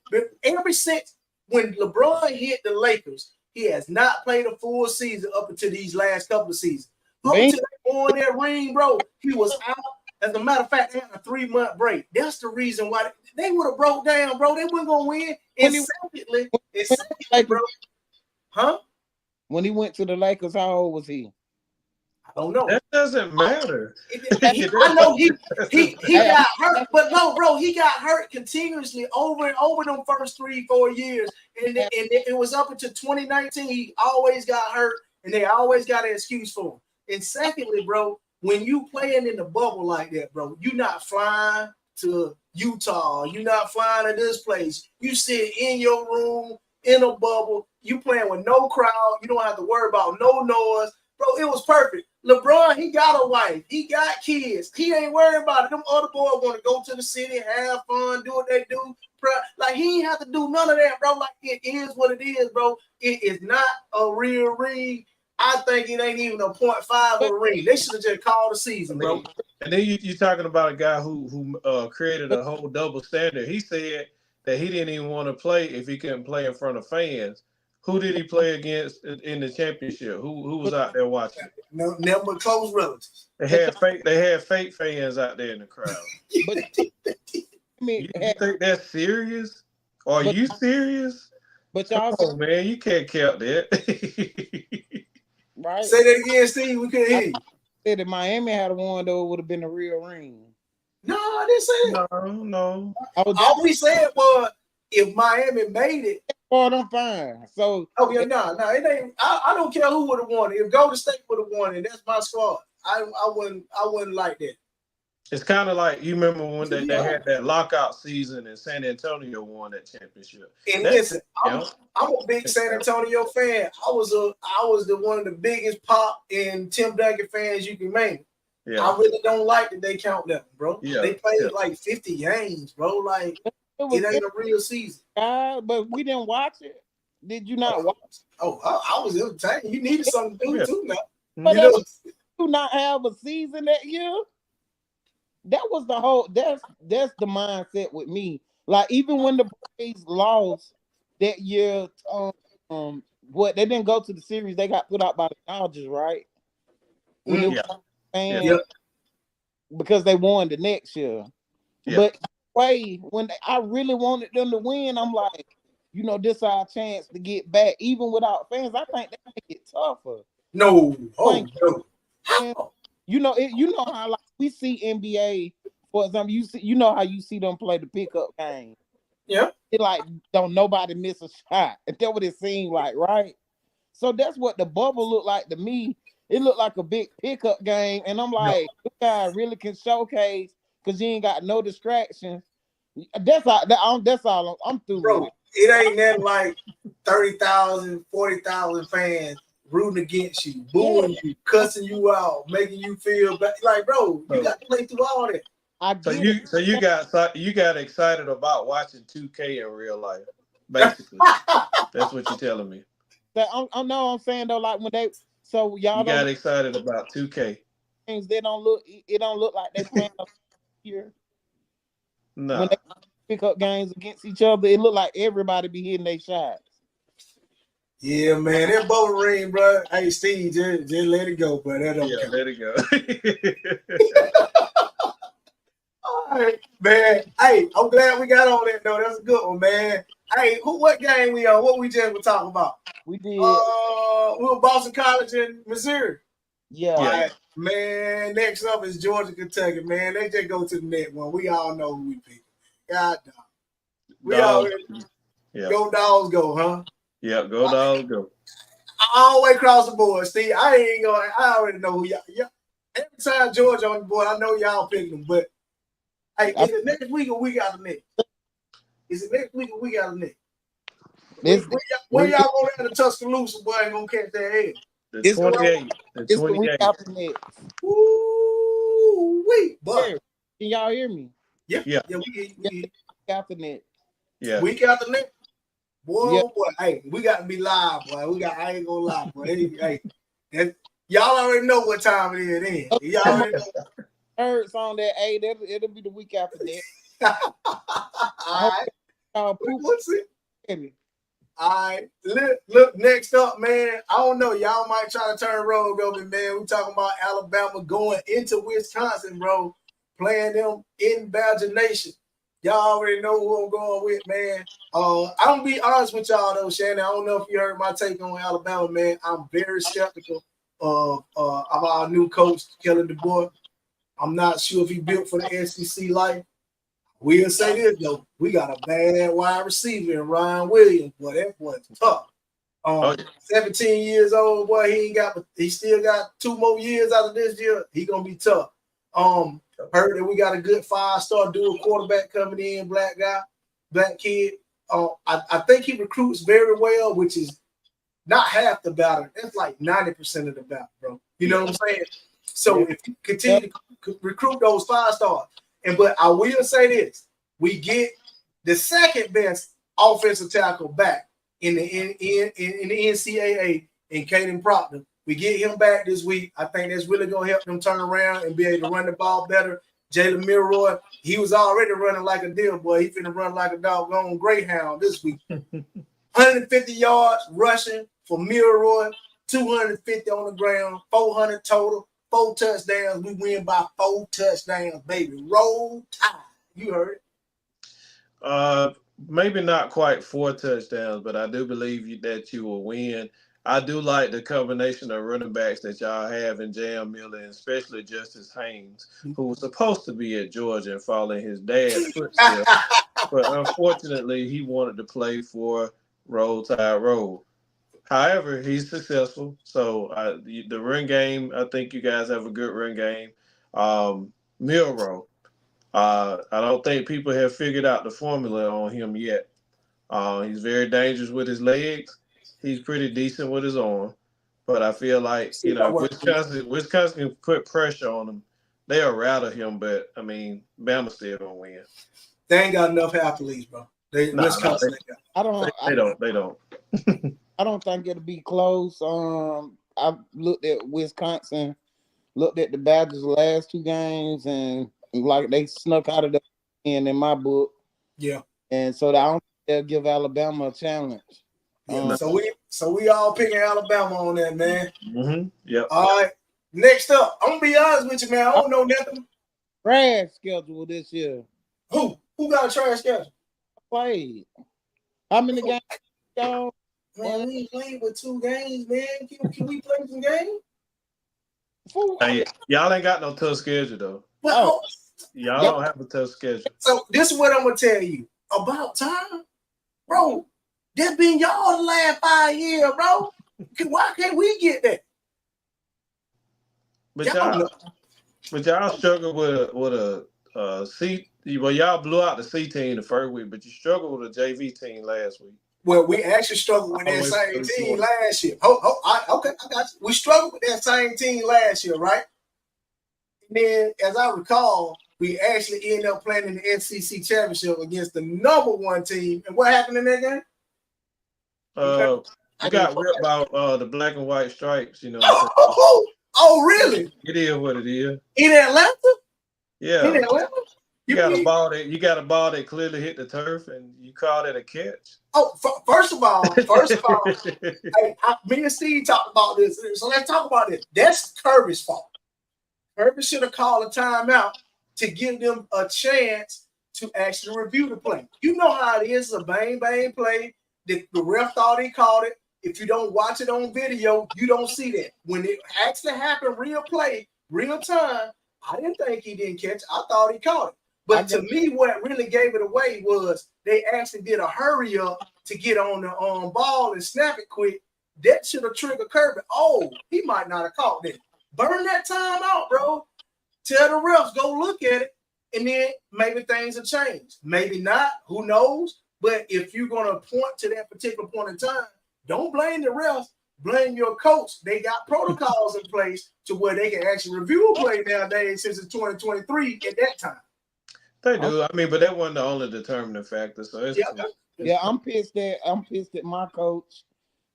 Speaker 1: Ever since when LeBron hit the Lakers, he has not played a full season up until these last couple of seasons. Up until they won that ring, bro, he was out. As a matter of fact, they had a 3-month break. That's the reason why they would have broke down, bro. They weren't gonna win. And secondly, bro, huh?
Speaker 4: When he went to the Lakers, how old was he?
Speaker 1: I don't know.
Speaker 2: That doesn't matter.
Speaker 1: I know he got hurt, but no, bro, he got hurt continuously over and over them first 3-4 years, and it was up until 2019. He always got hurt, and they always got an excuse for him. And secondly, bro, when you playing in the bubble like that, bro, you're not flying to Utah. You're not flying to this place. You sit in your room in a bubble. You playing with no crowd. You don't have to worry about no noise. Bro, it was perfect. LeBron, he got a wife. He got kids. He ain't worried about it. Them other boys want to go to the city, have fun, do what they do. Bro, like, he ain't have to do none of that, bro. Like, it is what it is, bro. It is not a real ring. I think it ain't even a 0.5 of a ring. They should have just called the season, bro.
Speaker 2: And then you're talking about a guy who created a whole double standard. He said that he didn't even want to play if he couldn't play in front of fans. Who did he play against in the championship? Who was out there watching?
Speaker 1: No, never close relatives.
Speaker 2: They had fake fans out there in the crowd.
Speaker 4: But
Speaker 2: you think that's serious? Are you serious?
Speaker 4: But y'all,
Speaker 2: man, you can't count that.
Speaker 4: Right?
Speaker 1: Say that again, Steve. We couldn't hear you.
Speaker 4: Said if Miami had won, though, it would have been a real ring.
Speaker 1: No, I didn't say
Speaker 2: it. No.
Speaker 1: All we said was if Miami made it.
Speaker 4: Oh, I'm fine. So
Speaker 1: no, it ain't. I don't care who would have won it. If Golden State would have won it, that's my squad. I wouldn't like that.
Speaker 2: It's kind of like you remember when
Speaker 1: To be
Speaker 2: they had
Speaker 1: honest.
Speaker 2: that lockout season and San Antonio won that championship.
Speaker 1: And
Speaker 2: That
Speaker 1: listen,
Speaker 2: count.
Speaker 1: I'm a big San Antonio fan. I was the one of the biggest Pop and Tim Duncan fans you can name.
Speaker 2: Yeah.
Speaker 1: I really don't like that they count them, bro.
Speaker 2: Yeah.
Speaker 1: They played like 50 games, bro. Like it ain't a real season.
Speaker 4: But we didn't watch it. Did you not watch?
Speaker 1: Oh, I was entertained. You needed something to do too now.
Speaker 4: But
Speaker 1: You know,
Speaker 4: do not have a season that year. That was the whole. That's the mindset with me. Like even when the Braves lost that year, what they didn't go to the series. They got put out by the Dodgers, right? When it was fans because they won the next year.
Speaker 2: Yeah.
Speaker 4: But when I really wanted them to win, I'm like, this is our chance to get back. Even without fans, I think they make it tougher.
Speaker 1: No, oh no.
Speaker 4: You know how like we see NBA, for example, you know how you see them play the pickup game.
Speaker 1: Yeah.
Speaker 4: It like don't nobody miss a shot. And that's what it seemed like, right? So that's what the bubble looked like to me. It looked like a big pickup game, and I'm like, this guy really can showcase because you ain't got no distractions. That's all. I'm through
Speaker 1: Bro,
Speaker 4: with it.
Speaker 1: it ain't that like 30,000, 40,000 fans rooting against you, booing you, cussing you out, making you feel bad. Like, bro, you got to play through all that.
Speaker 2: So you got excited about watching 2K in real life, basically. That's what you're telling me.
Speaker 4: I'm saying though, like when y'all
Speaker 2: you got excited about 2K.
Speaker 4: Things it don't look like they playing here.
Speaker 2: No.
Speaker 4: When they pick up games against each other, it look like everybody be hitting their shots.
Speaker 1: Yeah, man, that bubble ring, bro. Hey, Steve, just let it go, bro. That don't count.
Speaker 2: Let it go.
Speaker 1: All right, man. Hey, I'm glad we got on that though. That's a good one, man. Hey, what game we on? What we just were talking about?
Speaker 4: We did.
Speaker 1: We were Boston College in Missouri.
Speaker 4: Yeah.
Speaker 1: All right, man. Next up is Georgia, Kentucky. Man, they just go to the next one. We all know who we pick. God damn. We already go dogs go, huh?
Speaker 2: Yeah, go dogs go.
Speaker 1: All the way across the board, Steve. I already know who y'all. Every time Georgia on the board, I know y'all picking them. But hey, is it next week or we got the next? Is it next week or we got the next? When y'all go down to Tuscaloosa, boy, ain't gonna catch that head.
Speaker 2: The 28th.
Speaker 4: It's the week after next.
Speaker 1: Ooh, wait, but
Speaker 4: can y'all hear me?
Speaker 1: Yeah, we
Speaker 4: week after next.
Speaker 2: Yeah.
Speaker 1: Week after next. Boy, boy, hey, we got to be live, boy. I ain't gonna lie, boy. Hey, y'all already know what time it is then. Y'all already know.
Speaker 4: Heard on that, hey, it'll be the week after that.
Speaker 1: All right. What's it? All right. Look, next up, man. I don't know. Y'all might try to turn road over, man. We talking about Alabama going into Wisconsin, bro. Playing them in Badger Nation. Y'all already know who I'm going with, man. I'm gonna be honest with y'all though, Shannon. I don't know if you heard my take on Alabama, man. I'm very skeptical of our new coach, Kellen DeBoer. I'm not sure if he built for the SEC life. We'll say this though, we got a bad wide receiver in Ryan Williams. Boy, that boy's tough. 17 years old, boy. He still got 2 more years out of this year. He gonna be tough. Heard that we got a good 5-star dual quarterback coming in, black kid. I think he recruits very well, which is not half the battle. That's like 90% of the battle, bro. You know what I'm saying? So if you continue to recruit those 5-stars, but I will say this: we get the second best offensive tackle back in the NCAA in Caden Proctor. We get him back this week. I think that's really going to help them turn around and be able to run the ball better. Jalen Milroy, he was already running like a deal boy. He finna run like a doggone greyhound this week. 150 yards rushing for Milroy, 250 on the ground, 400 total, 4 touchdowns. We win by 4 touchdowns, baby. Roll Tide. You heard
Speaker 2: it. Maybe not quite 4 touchdowns, but I do believe that you will win. I do like the combination of running backs that y'all have in Jam Miller, and especially Justice Haynes, who was supposed to be at Georgia and following his dad's footsteps. But unfortunately, he wanted to play for Roll Tide Roll. However, he's successful. So the run game, I think you guys have a good run game. Milroe. I don't think people have figured out the formula on him yet. He's very dangerous with his legs. He's pretty decent with his arm. But I feel like,
Speaker 1: See,
Speaker 2: if Wisconsin can put pressure on him, they'll rattle him. But, I mean, Bama still going to win.
Speaker 1: They ain't got enough athletes, bro. Wisconsin ain't got.
Speaker 2: They don't.
Speaker 4: I don't think it'll be close. I looked at Wisconsin, looked at the Badgers' last 2 games, and like they snuck out of the end in my book.
Speaker 1: Yeah.
Speaker 4: And so I don't think they'll give Alabama a challenge.
Speaker 1: Yeah. So we all picking Alabama on that, man.
Speaker 2: Mm-hmm. Yep.
Speaker 1: All right. Next up, I'm gonna be honest with you, man. I don't know nothing.
Speaker 4: Trash schedule this year.
Speaker 1: Who got a trash schedule?
Speaker 4: Played. How many games? Y'all?
Speaker 1: Man, we ain't played with 2 games, man. Can we play some games?
Speaker 2: Hey, y'all ain't got no tough schedule though.
Speaker 1: Well,
Speaker 2: Y'all don't have a tough schedule.
Speaker 1: So this is what I'm gonna tell you. About time, bro. That's been y'all the last 5 years, bro. Why can't we get that?
Speaker 2: But y'all struggle with a C. Well, y'all blew out the C team the first week, but you struggled with a JV team last week.
Speaker 1: Well, we actually struggled with that same team last year. Okay, I got you. We struggled with that same team last year, right? And then, as I recall, we actually ended up playing in the SEC championship against the number 1 team. And what happened in that game?
Speaker 2: I got ripped by the black and white stripes.
Speaker 1: Oh, really?
Speaker 2: It is what it is.
Speaker 1: In Atlanta?
Speaker 2: Yeah.
Speaker 1: In Atlanta?
Speaker 2: You got a ball that clearly hit the turf, and you called it a catch.
Speaker 1: Oh, first of all, hey, me and Steve talked about this. So let's talk about this. That's Kirby's fault. Kirby should have called a timeout to give them a chance to actually review the play. You know how it is, a bang play. The ref thought he called it. If you don't watch it on video, you don't see that. When it actually happened, real play, real time, I didn't think he didn't catch it. I thought he caught it. But to me, what really gave it away was they actually did a hurry up to get on the ball and snap it quick. That should have triggered Kirby. Oh, he might not have caught that. Burn that time out, bro. Tell the refs, go look at it, and then maybe things will change. Maybe not. Who knows? But if you're going to point to that particular point in time, don't blame the refs. Blame your coach. They got protocols in place to where they can actually review a play nowadays since it's 2023 at that time.
Speaker 2: They do. I mean, but that wasn't the only determining factor. So it's
Speaker 4: I'm pissed at my coach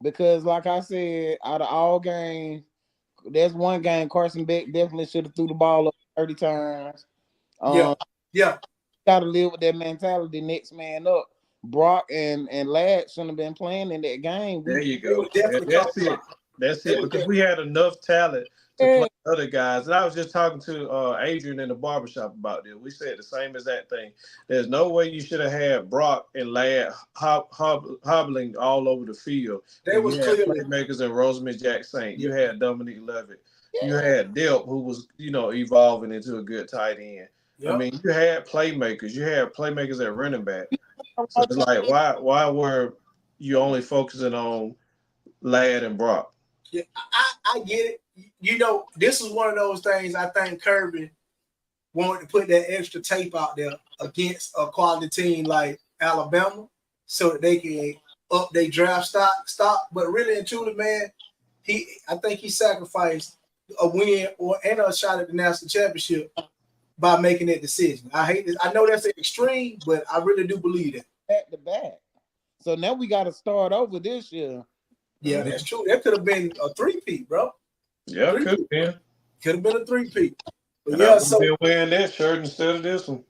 Speaker 4: because, like I said, out of all games, there's one game Carson Beck definitely should have threw the ball up 30 times.
Speaker 1: Yeah.
Speaker 4: Got to live with that mentality. Next man up. Brock and Ladd shouldn't have been playing in that game.
Speaker 2: There you go. That's it. Because we had enough talent to play other guys. And I was just talking to Adrian in the barbershop about this. We said the same exact thing. There's no way you should have had Brock and Ladd hobbling all over the field.
Speaker 1: They was clearly
Speaker 2: playmakers and Rosamond Jack Saint. You had Dominique Levitt. You had Delp, who was, evolving into a good tight end. Yep. I mean, you had playmakers. You had playmakers at running back. So it's like, why were you only focusing on Ladd and Brock?
Speaker 1: Yeah, I get it. This is one of those things I think Kirby wanted to put that extra tape out there against a quality team like Alabama so that they can up their draft stock. But really and truly, man, I think he sacrificed a win and a shot at the national championship by making that decision. I hate this. I know that's an extreme, but I really do believe that.
Speaker 4: Back to back. So now we got to start over this year.
Speaker 1: Yeah, that's true. That could have been a 3-peat, bro.
Speaker 2: Yeah, could have been.
Speaker 1: Could have been a 3-peat.
Speaker 2: But yeah, so be wearing that shirt instead of this one.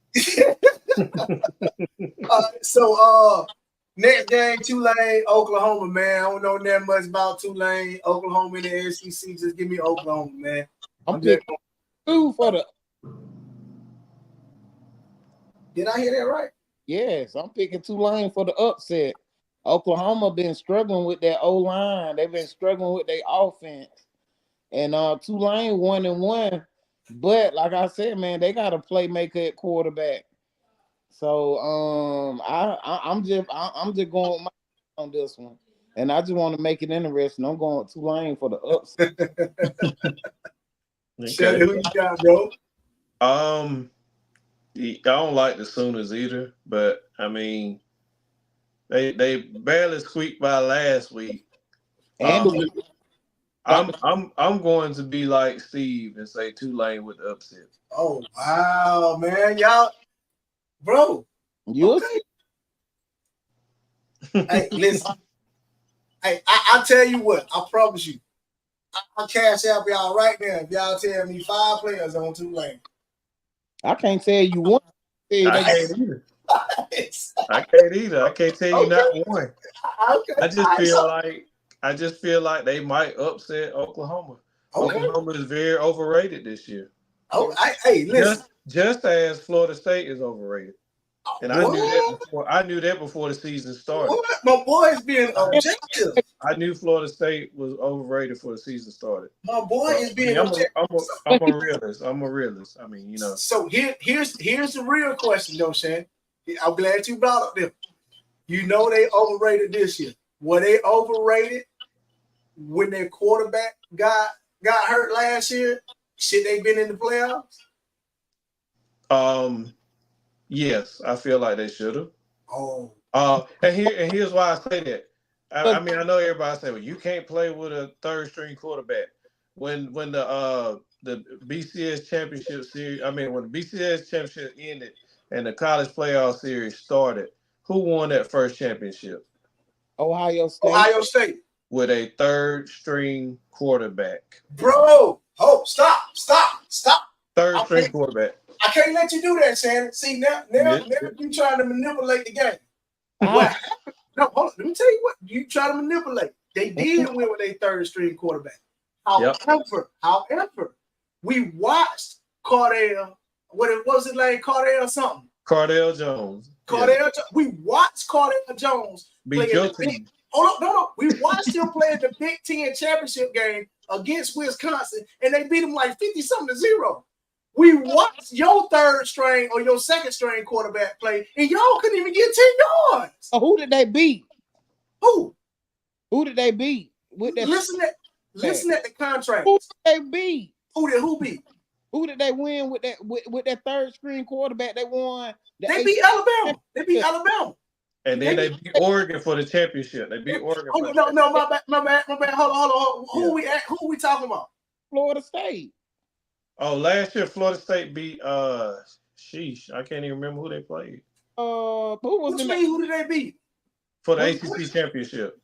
Speaker 1: Next game, Tulane, Oklahoma, man. I don't know that much about Tulane, Oklahoma in the SEC. Just give me Oklahoma, man.
Speaker 4: I'm picking 2 for the.
Speaker 1: Did I hear that right?
Speaker 4: Yes, I'm picking Tulane for the upset. Oklahoma been struggling with that O-line. They've been struggling with their offense. And Tulane 1-1. But like I said, man, they got a playmaker at quarterback. So I'm just going with my on this one. And I just want to make it interesting. I'm going with Tulane for the upset.
Speaker 1: Shay, who you got, bro?
Speaker 2: I don't like the Sooners either, but I mean, they barely squeaked by last week.
Speaker 4: And
Speaker 2: Um, I'm going to be like Steve and say Tulane with the upset.
Speaker 1: Oh wow, man, y'all, bro.
Speaker 4: you'll
Speaker 1: Okay. Hey, listen. Hey, I tell you what. I promise you. I'll cash out y'all right now if y'all tell me 5 players on Tulane.
Speaker 4: I can't tell you one.
Speaker 2: I can't either. I can't either. I can't tell you not one.
Speaker 1: Okay.
Speaker 2: I just feel like they might upset Oklahoma.
Speaker 1: Okay.
Speaker 2: Oklahoma is very overrated this year.
Speaker 1: Oh, hey, listen.
Speaker 2: Just as Florida State is overrated. And I knew that before the season started.
Speaker 1: What? My boy's being objective.
Speaker 2: I knew Florida State was overrated before the season started.
Speaker 1: My boy is being
Speaker 2: objective.
Speaker 1: objective.
Speaker 2: I'm a realist. I'm a realist. I mean,
Speaker 1: So here's the real question, though, Shan. I'm glad you brought up them. You know they overrated this year. Were they overrated when their quarterback got hurt last year? Should they been in the playoffs?
Speaker 2: Yes, I feel like they should have.
Speaker 1: Oh.
Speaker 2: And here's why I say that. I mean, I know everybody say, well, you can't play with a third string quarterback. When the BCS championship series, when the BCS championship ended and the college playoff series started, who won that first championship?
Speaker 4: Ohio State.
Speaker 1: Ohio State.
Speaker 2: With a third string quarterback.
Speaker 1: Bro, stop.
Speaker 2: Third string quarterback.
Speaker 1: I can't let you do that, Shannon. See, now you trying to manipulate the game. What? No, hold on. Let me tell you what. You try to manipulate. They did win with a third string quarterback. However, we watched Cardell. What was his name? Cardell something.
Speaker 2: Cardell Jones.
Speaker 1: We watched Cardell Jones
Speaker 2: play your team.
Speaker 1: Hold on, no. We watched him play in the Big Ten championship game against Wisconsin, and they beat him like 50-0. We watched your third string or your second string quarterback play, and y'all couldn't even get 10 yards.
Speaker 4: So who did they beat?
Speaker 1: Who
Speaker 4: did they beat?
Speaker 1: Listen at the contract.
Speaker 4: Who did they beat?
Speaker 1: Who beat?
Speaker 4: Who did they win with that third string quarterback? They won.
Speaker 1: They beat Alabama.
Speaker 2: And then they beat Oregon for the championship. They beat Oregon.
Speaker 1: No, my bad. Hold on. Who we talking about?
Speaker 4: Florida State.
Speaker 2: Oh, last year Florida State beat sheesh. I can't even remember who they played.
Speaker 1: Who did they beat?
Speaker 2: For the ACC championship.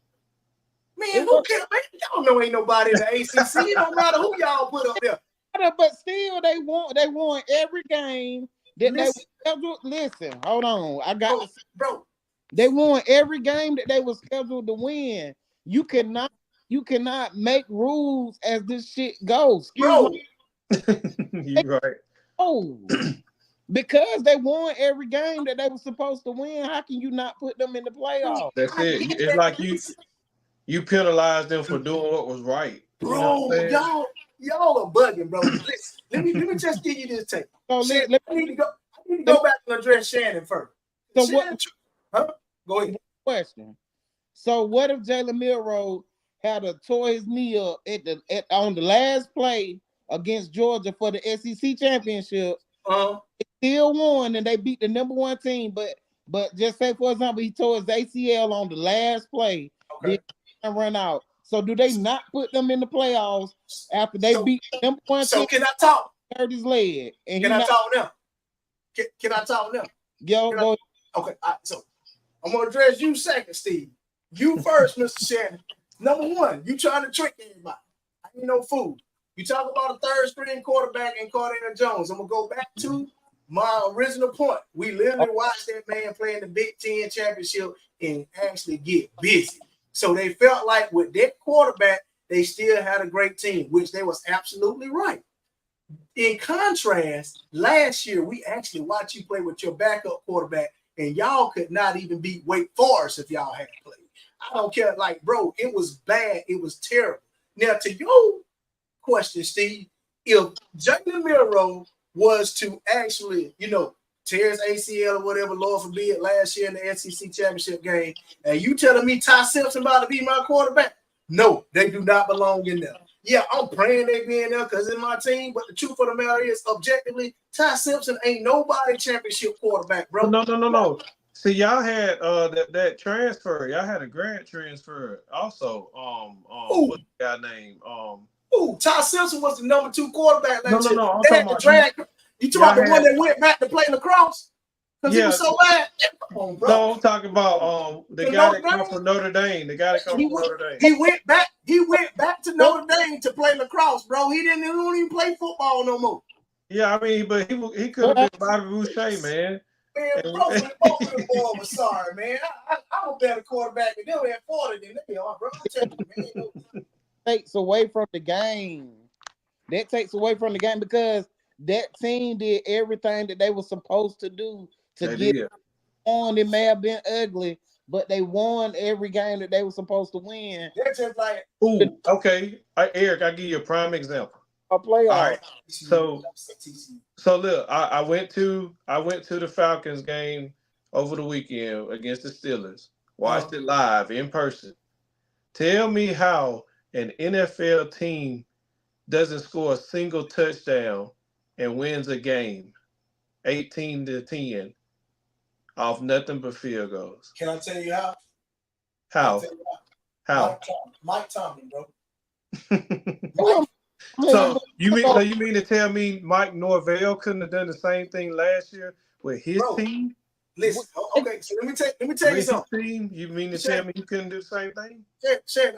Speaker 1: Man, who cares? Man, y'all know ain't nobody in the ACC. It don't matter who y'all put up there.
Speaker 4: But still, they won every game that they scheduled. Listen, hold on. I got
Speaker 1: bro.
Speaker 4: They won every game that they were scheduled to win. You cannot make rules as this shit goes.
Speaker 2: You're right.
Speaker 4: Oh, because they won every game that they were supposed to win. How can you not put them in the playoffs?
Speaker 2: That's it. It's like you penalized them for doing what was right.
Speaker 1: Bro, y'all are bugging, bro. Listen, let me just give you this tape.
Speaker 4: So
Speaker 1: I need to go back and address Shannon first.
Speaker 4: So
Speaker 1: Shannon, Go ahead.
Speaker 4: Question. So what if Jalen Milroe had tore his knee up on the last play against Georgia for the SEC championship? They still won and they beat the number 1 team, but just say for example he tore his ACL on the last play.
Speaker 1: Okay.
Speaker 4: Then run out. So do they not put them in the playoffs after they beat the number 1 team?
Speaker 1: So can I talk?
Speaker 4: Hurt his leg. And
Speaker 1: can I talk now? Can I talk now?
Speaker 4: Go.
Speaker 1: Okay. So I'm gonna address you second, Steve. You first, Mr. Shannon. Number 1, you trying to trick everybody. I ain't no fool. You talk about a third string quarterback and Cardell Jones. I'm gonna go back to my original point. We literally watched that man play in the Big Ten championship and actually get busy. So they felt like with that quarterback, they still had a great team, which they was absolutely right. In contrast, last year we actually watched you play with your backup quarterback, and y'all could not even beat Wake Forest if y'all had played. I don't care. Like, bro, it was bad. It was terrible. Now, to your question, Steve, if Jalen Milroe was to actually, tear his ACL or whatever, Lord forbid, last year in the SEC championship game, and you telling me Ty Simpson about to be my quarterback? No, they do not belong in there. Yeah, I'm praying they be in there because it's my team. But the truth of the matter is, objectively, Ty Simpson ain't nobody championship quarterback, bro.
Speaker 2: No. See, y'all had that transfer. Y'all had a grad transfer also. What's the guy name?
Speaker 1: Ty Simpson was the number 2 quarterback last year.
Speaker 2: No. I'm
Speaker 1: They
Speaker 2: talking
Speaker 1: had to
Speaker 2: about
Speaker 1: drag. You talking about the one that went back to play lacrosse? Because he
Speaker 2: yeah.
Speaker 1: was so bad. Come on, bro.
Speaker 2: No, I'm talking about the guy that come from Notre Dame. The guy that come from Notre Dame.
Speaker 1: He went back to Notre Dame to play lacrosse, bro. He don't even play football no more.
Speaker 2: Yeah, I mean, but he could have been Bobby Boucher, man.
Speaker 1: Man, both of the boys were sorry, man. I'm a better quarterback than them at 40 than they are, bro. I'm telling you, man.
Speaker 4: Takes away from the game. That takes away from the game because that team did everything that they were supposed to do to get on. It may have been ugly, but they won every game that they were supposed to win.
Speaker 1: They're just like,
Speaker 2: ooh, okay. Eric, I'll give you a prime example.
Speaker 4: A playoff.
Speaker 1: All right.
Speaker 2: So look, I went to the Falcons game over the weekend against the Steelers. Watched it live in person. Tell me how an NFL team doesn't score a single touchdown and wins a game 18-10 off nothing but field goals.
Speaker 1: Can I tell you how?
Speaker 2: How?
Speaker 1: Mike Tomlin, bro.
Speaker 2: So you mean to tell me Mike Norvell couldn't have done the same thing last year with his team?
Speaker 1: Listen, okay. So let me tell you something.
Speaker 2: Team, you mean to tell me you couldn't do the same thing?
Speaker 1: Shay,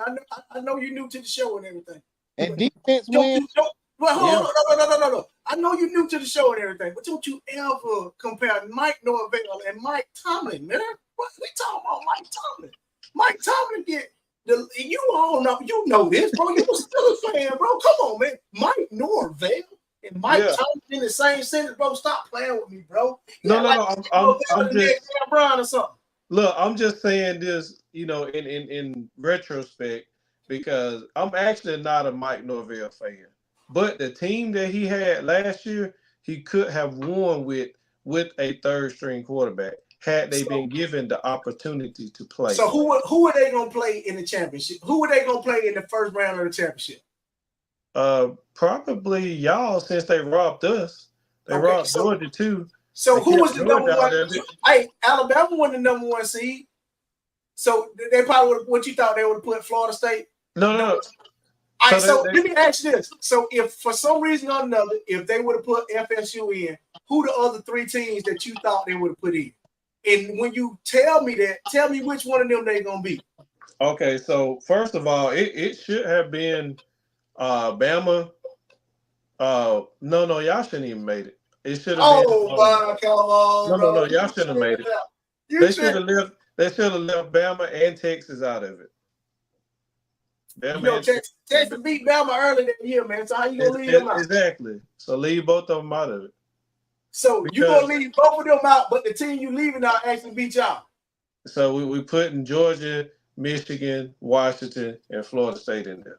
Speaker 1: I know you're new to the show and everything.
Speaker 4: And defense wins.
Speaker 1: No. I know you're new to the show and everything, but don't you ever compare Mike Norvell and Mike Tomlin, man? What we talking about, Mike Tomlin? Mike Tomlin you all know, you know this, bro. You was still a fan, bro. Come on, man. Mike Norvell and Mike Tomlin in the same sentence, bro. Stop playing with me, bro.
Speaker 2: I'm just
Speaker 1: Brown or something.
Speaker 2: Look, I'm just saying this, in retrospect, because I'm actually not a Mike Norvell fan. But the team that he had last year, he could have won with a third string quarterback had they been given the opportunity to play.
Speaker 1: So who are they gonna play in the championship? Who are they gonna play in the first round of the championship?
Speaker 2: Probably y'all, since they robbed us. They robbed Georgia too.
Speaker 1: So who was the number one? Hey, Alabama won the number 1 seed. So they probably what you thought they would have put Florida State?
Speaker 2: No.
Speaker 1: All right, so let me ask you this. So if for some reason or another, if they would have put FSU in, who the other 3 teams that you thought they would have put in? And when you tell me that, tell me which one of them they gonna be.
Speaker 2: Okay, so first of all, it should have been Bama. No, y'all shouldn't even made it. It should have been.
Speaker 1: Oh, come on.
Speaker 2: No, y'all shouldn't have made it. They should have left. They should have left Bama and Texas out of it.
Speaker 1: Texas beat Bama early that year, man. So how you gonna leave them out?
Speaker 2: Exactly. So leave both of them out of it.
Speaker 1: So you gonna leave both of them out, but the team you leaving out actually beat y'all.
Speaker 2: So we put in Georgia, Michigan, Washington, and Florida State in there.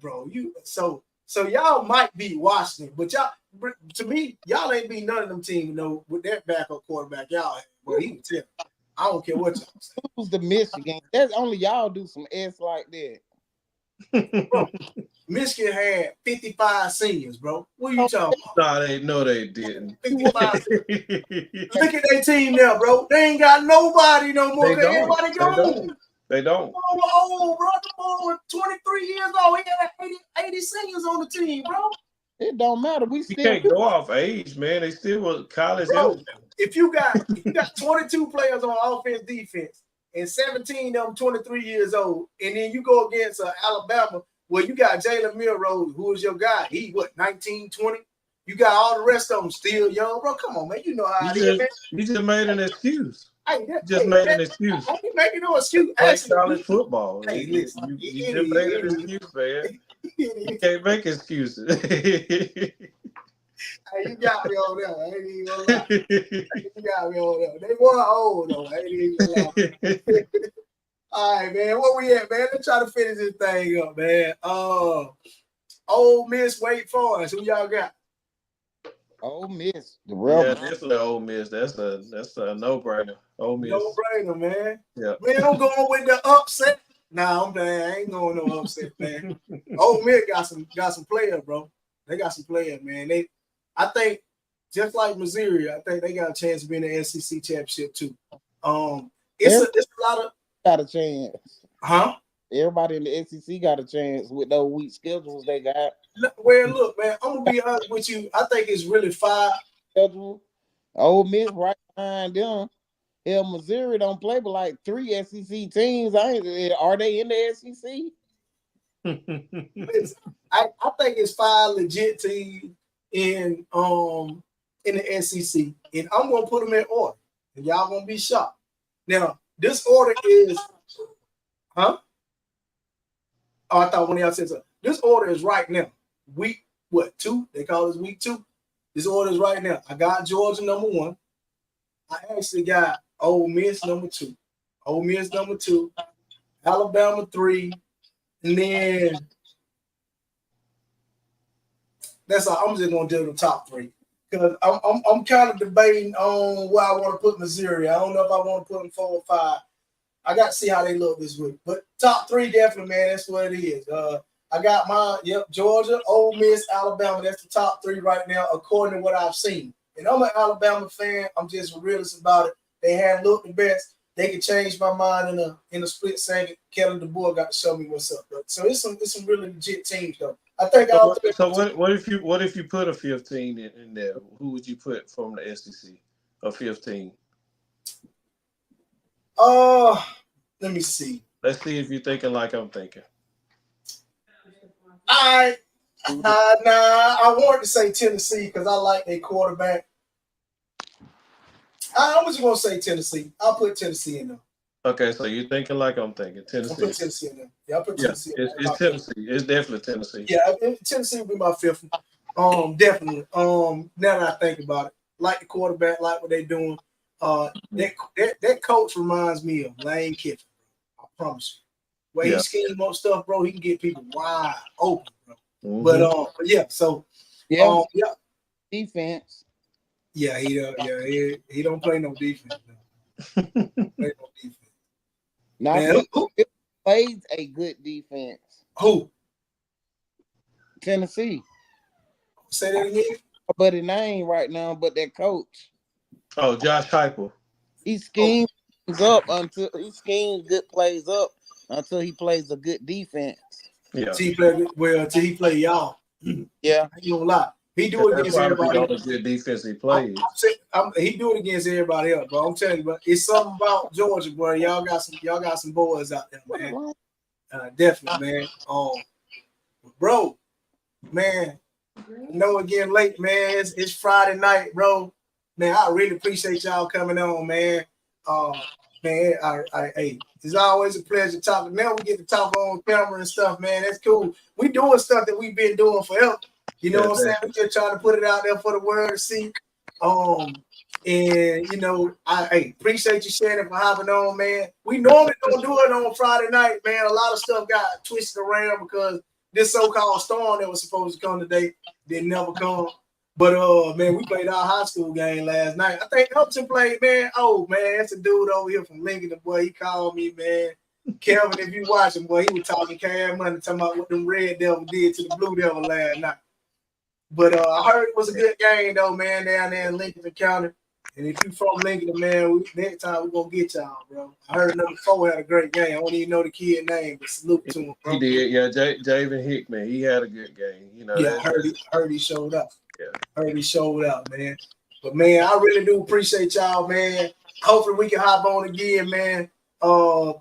Speaker 1: Bro, so y'all might beat Washington, but to me, y'all ain't beat none of them teams, with that backup quarterback y'all had. Well, he can tell. I don't care what y'all say.
Speaker 4: Who's the Michigan? That's only y'all do some S like that.
Speaker 1: Bro, Michigan had 55 seniors, bro. What are you talking
Speaker 2: about? No, they didn't.
Speaker 1: 55. Look at their team now, bro. They ain't got nobody no more. Everybody gone.
Speaker 2: They don't.
Speaker 1: Oh, bro, 23 years old. He had 80 seniors on the team, bro.
Speaker 4: It don't matter. You
Speaker 2: can't go off age, man. They still were college.
Speaker 1: Bro, if you got 22 players on offense, defense, and 17 of them 23 years old, and then you go against Alabama, where you got Jalen Milroe, who is your guy. He 19, 20? You got all the rest of them still young, bro. Come on, man. You know how it is, man.
Speaker 2: You just made an excuse.
Speaker 1: An excuse. I ain't making no excuse.
Speaker 2: Play college football.
Speaker 1: Hey, listen,
Speaker 2: you just made an excuse, man. You can't make excuses.
Speaker 1: Hey, you got me on there. I ain't even gonna lie. You got me on there. They were old though. I ain't even gonna lie. All right, man. Where we at, man? Let's try to finish this thing up, man. Ole Miss, Wake Forest. Who y'all got?
Speaker 4: Ole Miss, the Rebels.
Speaker 2: Yeah, that's an Ole Miss. That's a no-brainer. Ole Miss.
Speaker 1: No-brainer, man.
Speaker 2: Yeah.
Speaker 1: Man, I'm going with the upset. Nah, I'm playing. I ain't going no upset, man. Ole Miss got some players, bro. They got some players, man. I think just like Missouri, I think they got a chance to be in the SEC championship too. It's a lot of
Speaker 4: got a chance.
Speaker 1: huh.
Speaker 4: Everybody in the SEC got a chance with those weak schedules they got.
Speaker 1: Well, look, man, I'm gonna be honest with you. I think it's really 5.
Speaker 4: Schedule. Ole Miss right behind them. Hell, Missouri don't play but like 3 SEC teams. Are they in the SEC?
Speaker 1: I think it's 5 legit teams in the SEC, and I'm gonna put them in order, and y'all gonna be shocked. Now, this order is, huh? Oh, I thought one of y'all said something. This order is right now. Week 2? They call this week 2. This order is right now. I got Georgia number 1. I actually got Ole Miss number 2. Ole Miss number 2. Alabama 3. And then that's all. I'm just gonna do the top 3 because I'm kind of debating on where I want to put Missouri. I don't know if I want to put them 4 or 5. I got to see how they look this week. But top 3 definitely, man. That's what it is. I got mine. Yep, Georgia, Ole Miss, Alabama. That's the top 3 right now, according to what I've seen. And I'm an Alabama fan. I'm just realist about it. They hadn't looked the best. They could change my mind in a split second. Kellen DeBoer got to show me what's up. But so it's some really legit teams though. I think
Speaker 2: what if you put a 15 in there? Who would you put from the SEC? A 15.
Speaker 1: Let me see.
Speaker 2: Let's see if you're thinking like I'm thinking.
Speaker 1: I wanted to say Tennessee because I like their quarterback. I'm just gonna say Tennessee. I'll put Tennessee in there.
Speaker 2: Okay, so you're thinking like I'm thinking. Tennessee.
Speaker 1: I'll put Tennessee in there. Yeah, I'll put Tennessee in there.
Speaker 2: It's Tennessee. It's definitely Tennessee.
Speaker 1: Yeah, Tennessee will be my 5th. Definitely. Now that I think about it, like the quarterback, like what they're doing. That coach reminds me of Lane Kiffin. I promise you. Where he scheme up stuff, bro, he can get people wide open, bro. Mm-hmm. But yeah, so
Speaker 4: yeah, defense.
Speaker 1: Yeah, he don't play no defense. No. Play no defense.
Speaker 4: Man, who plays a good defense?
Speaker 1: Who?
Speaker 4: Tennessee.
Speaker 1: Say that again.
Speaker 4: But his name right now, but that coach.
Speaker 2: Oh, Josh Heupel.
Speaker 4: He schemes up until he schemes good plays up until he plays a good defense.
Speaker 1: Yeah. Until he play y'all.
Speaker 4: Yeah.
Speaker 1: I ain't gonna lie. He do it against everybody
Speaker 2: else. Good defense he plays.
Speaker 1: He do it against everybody else, bro. I'm telling you, but it's something about Georgia, bro. Y'all got some boys out there, man. Definitely, man. Bro, man. No, again late, man. It's Friday night, bro. Man, I really appreciate y'all coming on, man. Man, hey, it's always a pleasure talking. Now we get to talk on camera and stuff, man. That's cool. We doing stuff that we've been doing forever. You know what I'm saying? We just trying to put it out there for the world to see. And you know, I appreciate you sharing it for hopping on, man. We normally don't do it on Friday night, man. A lot of stuff got twisted around because this so-called storm that was supposed to come today didn't never come. But man, we played our high school game last night. I think Upton played, man. Oh man, that's a dude over here from Lincoln. The boy, he called me, man. Kelvin, if you watching, boy, he was talking cash money, talking about what them Red Devil did to the Blue Devil last night. But I heard it was a good game though, man, down there in Lincoln County. And if you from Lincoln, man, next time we're gonna get y'all, bro. I heard number 4 had a great game. I don't even know the kid name, but salute to him, bro.
Speaker 2: He did, yeah. Javen Hickman, he had a good game. You know,
Speaker 1: yeah, I heard he showed up. Yeah, heard he showed up, man. But man, I really do appreciate y'all, man. Hopefully we can hop on again, man.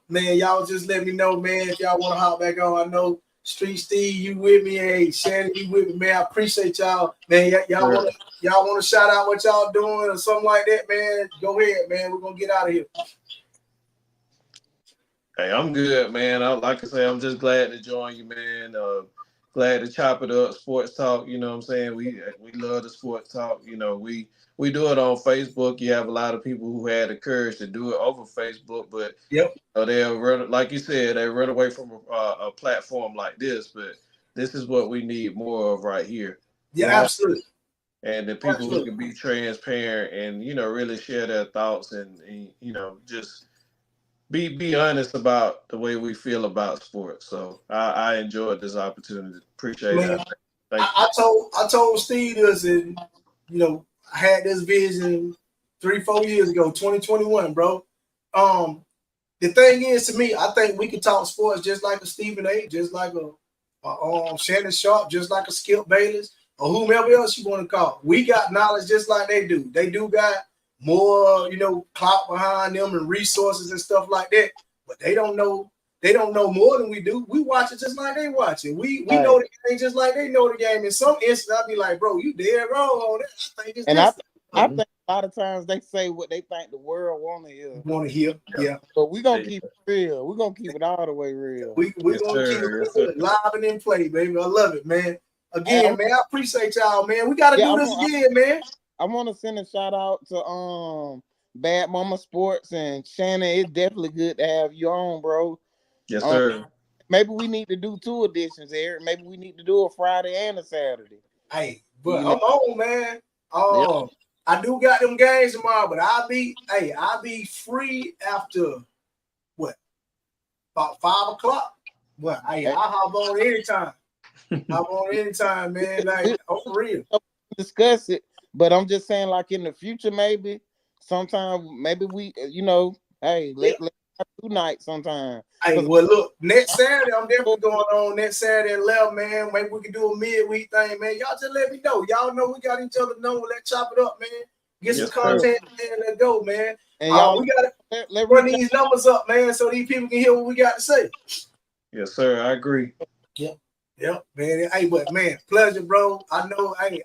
Speaker 1: Man, y'all just let me know, man, if y'all want to hop back on. I know Street Steve, you with me? Hey, Shannon, you with me, man? I appreciate y'all, man. Y'all want to shout out what y'all doing or something like that, man? Go ahead, man. We're gonna get out of here.
Speaker 2: Hey, I'm good, man. Like I say, I'm just glad to join you, man. Glad to chop it up, sports talk. You know what I'm saying? We love the sports talk. You know, we do it on Facebook. You have a lot of people who had the courage to do it over Facebook, but they'll run, like you said, they run away from a platform like this. But this is what we need more of right here.
Speaker 1: Yeah, absolutely.
Speaker 2: And the people who can be transparent and, you know, really share their thoughts and you know, just be honest about the way we feel about sports. So I enjoyed this opportunity. Appreciate
Speaker 1: Man,
Speaker 2: it. Thank you.
Speaker 1: I told Steve this, and I had this vision 3-4 years ago, 2021, bro. The thing is, to me, I think we can talk sports just like a Stephen A, just like a Shannon Sharp, just like a Skip Bayless, or whomever else you want to call. We got knowledge just like they do. They do got more, clout behind them and resources and stuff like that. But they don't know more than we do. We watch it just like they watch it. We know the game just like they know the game. In some instances, I'll be like, bro, you dead wrong on that. I think it's this.
Speaker 4: I think a lot of times they say what they think the world want to hear.
Speaker 1: Yeah.
Speaker 4: But we're going to keep it real. We're going to keep it all the way real.
Speaker 1: We're going to keep it live and in play, baby. I love it, man. Again, man, I appreciate y'all, man. We got to do this again, man.
Speaker 4: I want to send a shout out to Bad Mama Sports and Shannon. It's definitely good to have you on, bro.
Speaker 2: Yes, sir.
Speaker 4: Maybe we need to do 2 editions, Eric. Maybe we need to do a Friday and a Saturday.
Speaker 1: Hey, but I'm on, man. I do got them games tomorrow, but I'll be free after about 5 o'clock. But I'll hop on anytime. Man. Like, for real.
Speaker 4: Discuss it, but I'm just saying, like in the future, maybe sometime, maybe we, let's have 2 nights sometime.
Speaker 1: Hey, well, look, next Saturday, I'm definitely going on next Saturday at 11, man. Maybe we can do a midweek thing, man. Y'all just let me know. Y'all know we got each other know. Let's chop it up, man. Get some content, man. Let's go, man.
Speaker 4: And y'all,
Speaker 1: we got to run these numbers up, man, so these people can hear what we got to say.
Speaker 2: Yes, sir. I agree.
Speaker 1: Yep, man. Hey, but man, pleasure, bro. I know, I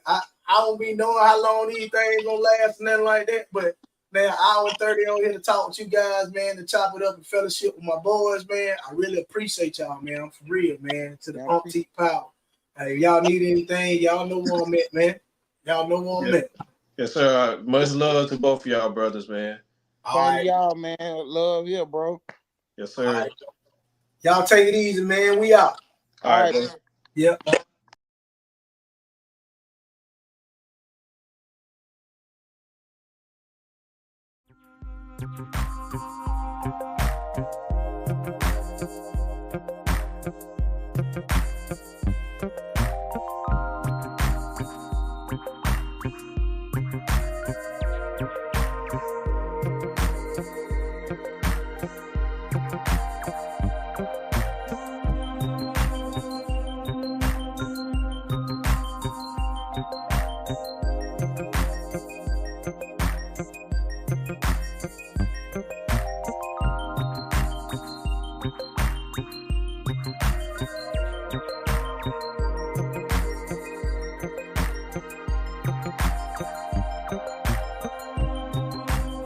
Speaker 1: don't be knowing how long these things gonna last and nothing like that, but man, hour 30 on here to talk with you guys, man, to chop it up and fellowship with my boys, man. I really appreciate y'all, man. I'm for real, man. To the umpteenth power. Hey, if y'all need anything, y'all know where I'm at, man. Y'all know where I'm at.
Speaker 2: Yes, sir. Much love to both of y'all brothers, man.
Speaker 1: All right,
Speaker 4: y'all, man. Love you, bro.
Speaker 2: Yes, sir.
Speaker 1: Right. Y'all take it easy, man. We out.
Speaker 2: All right, bro.
Speaker 1: Yep.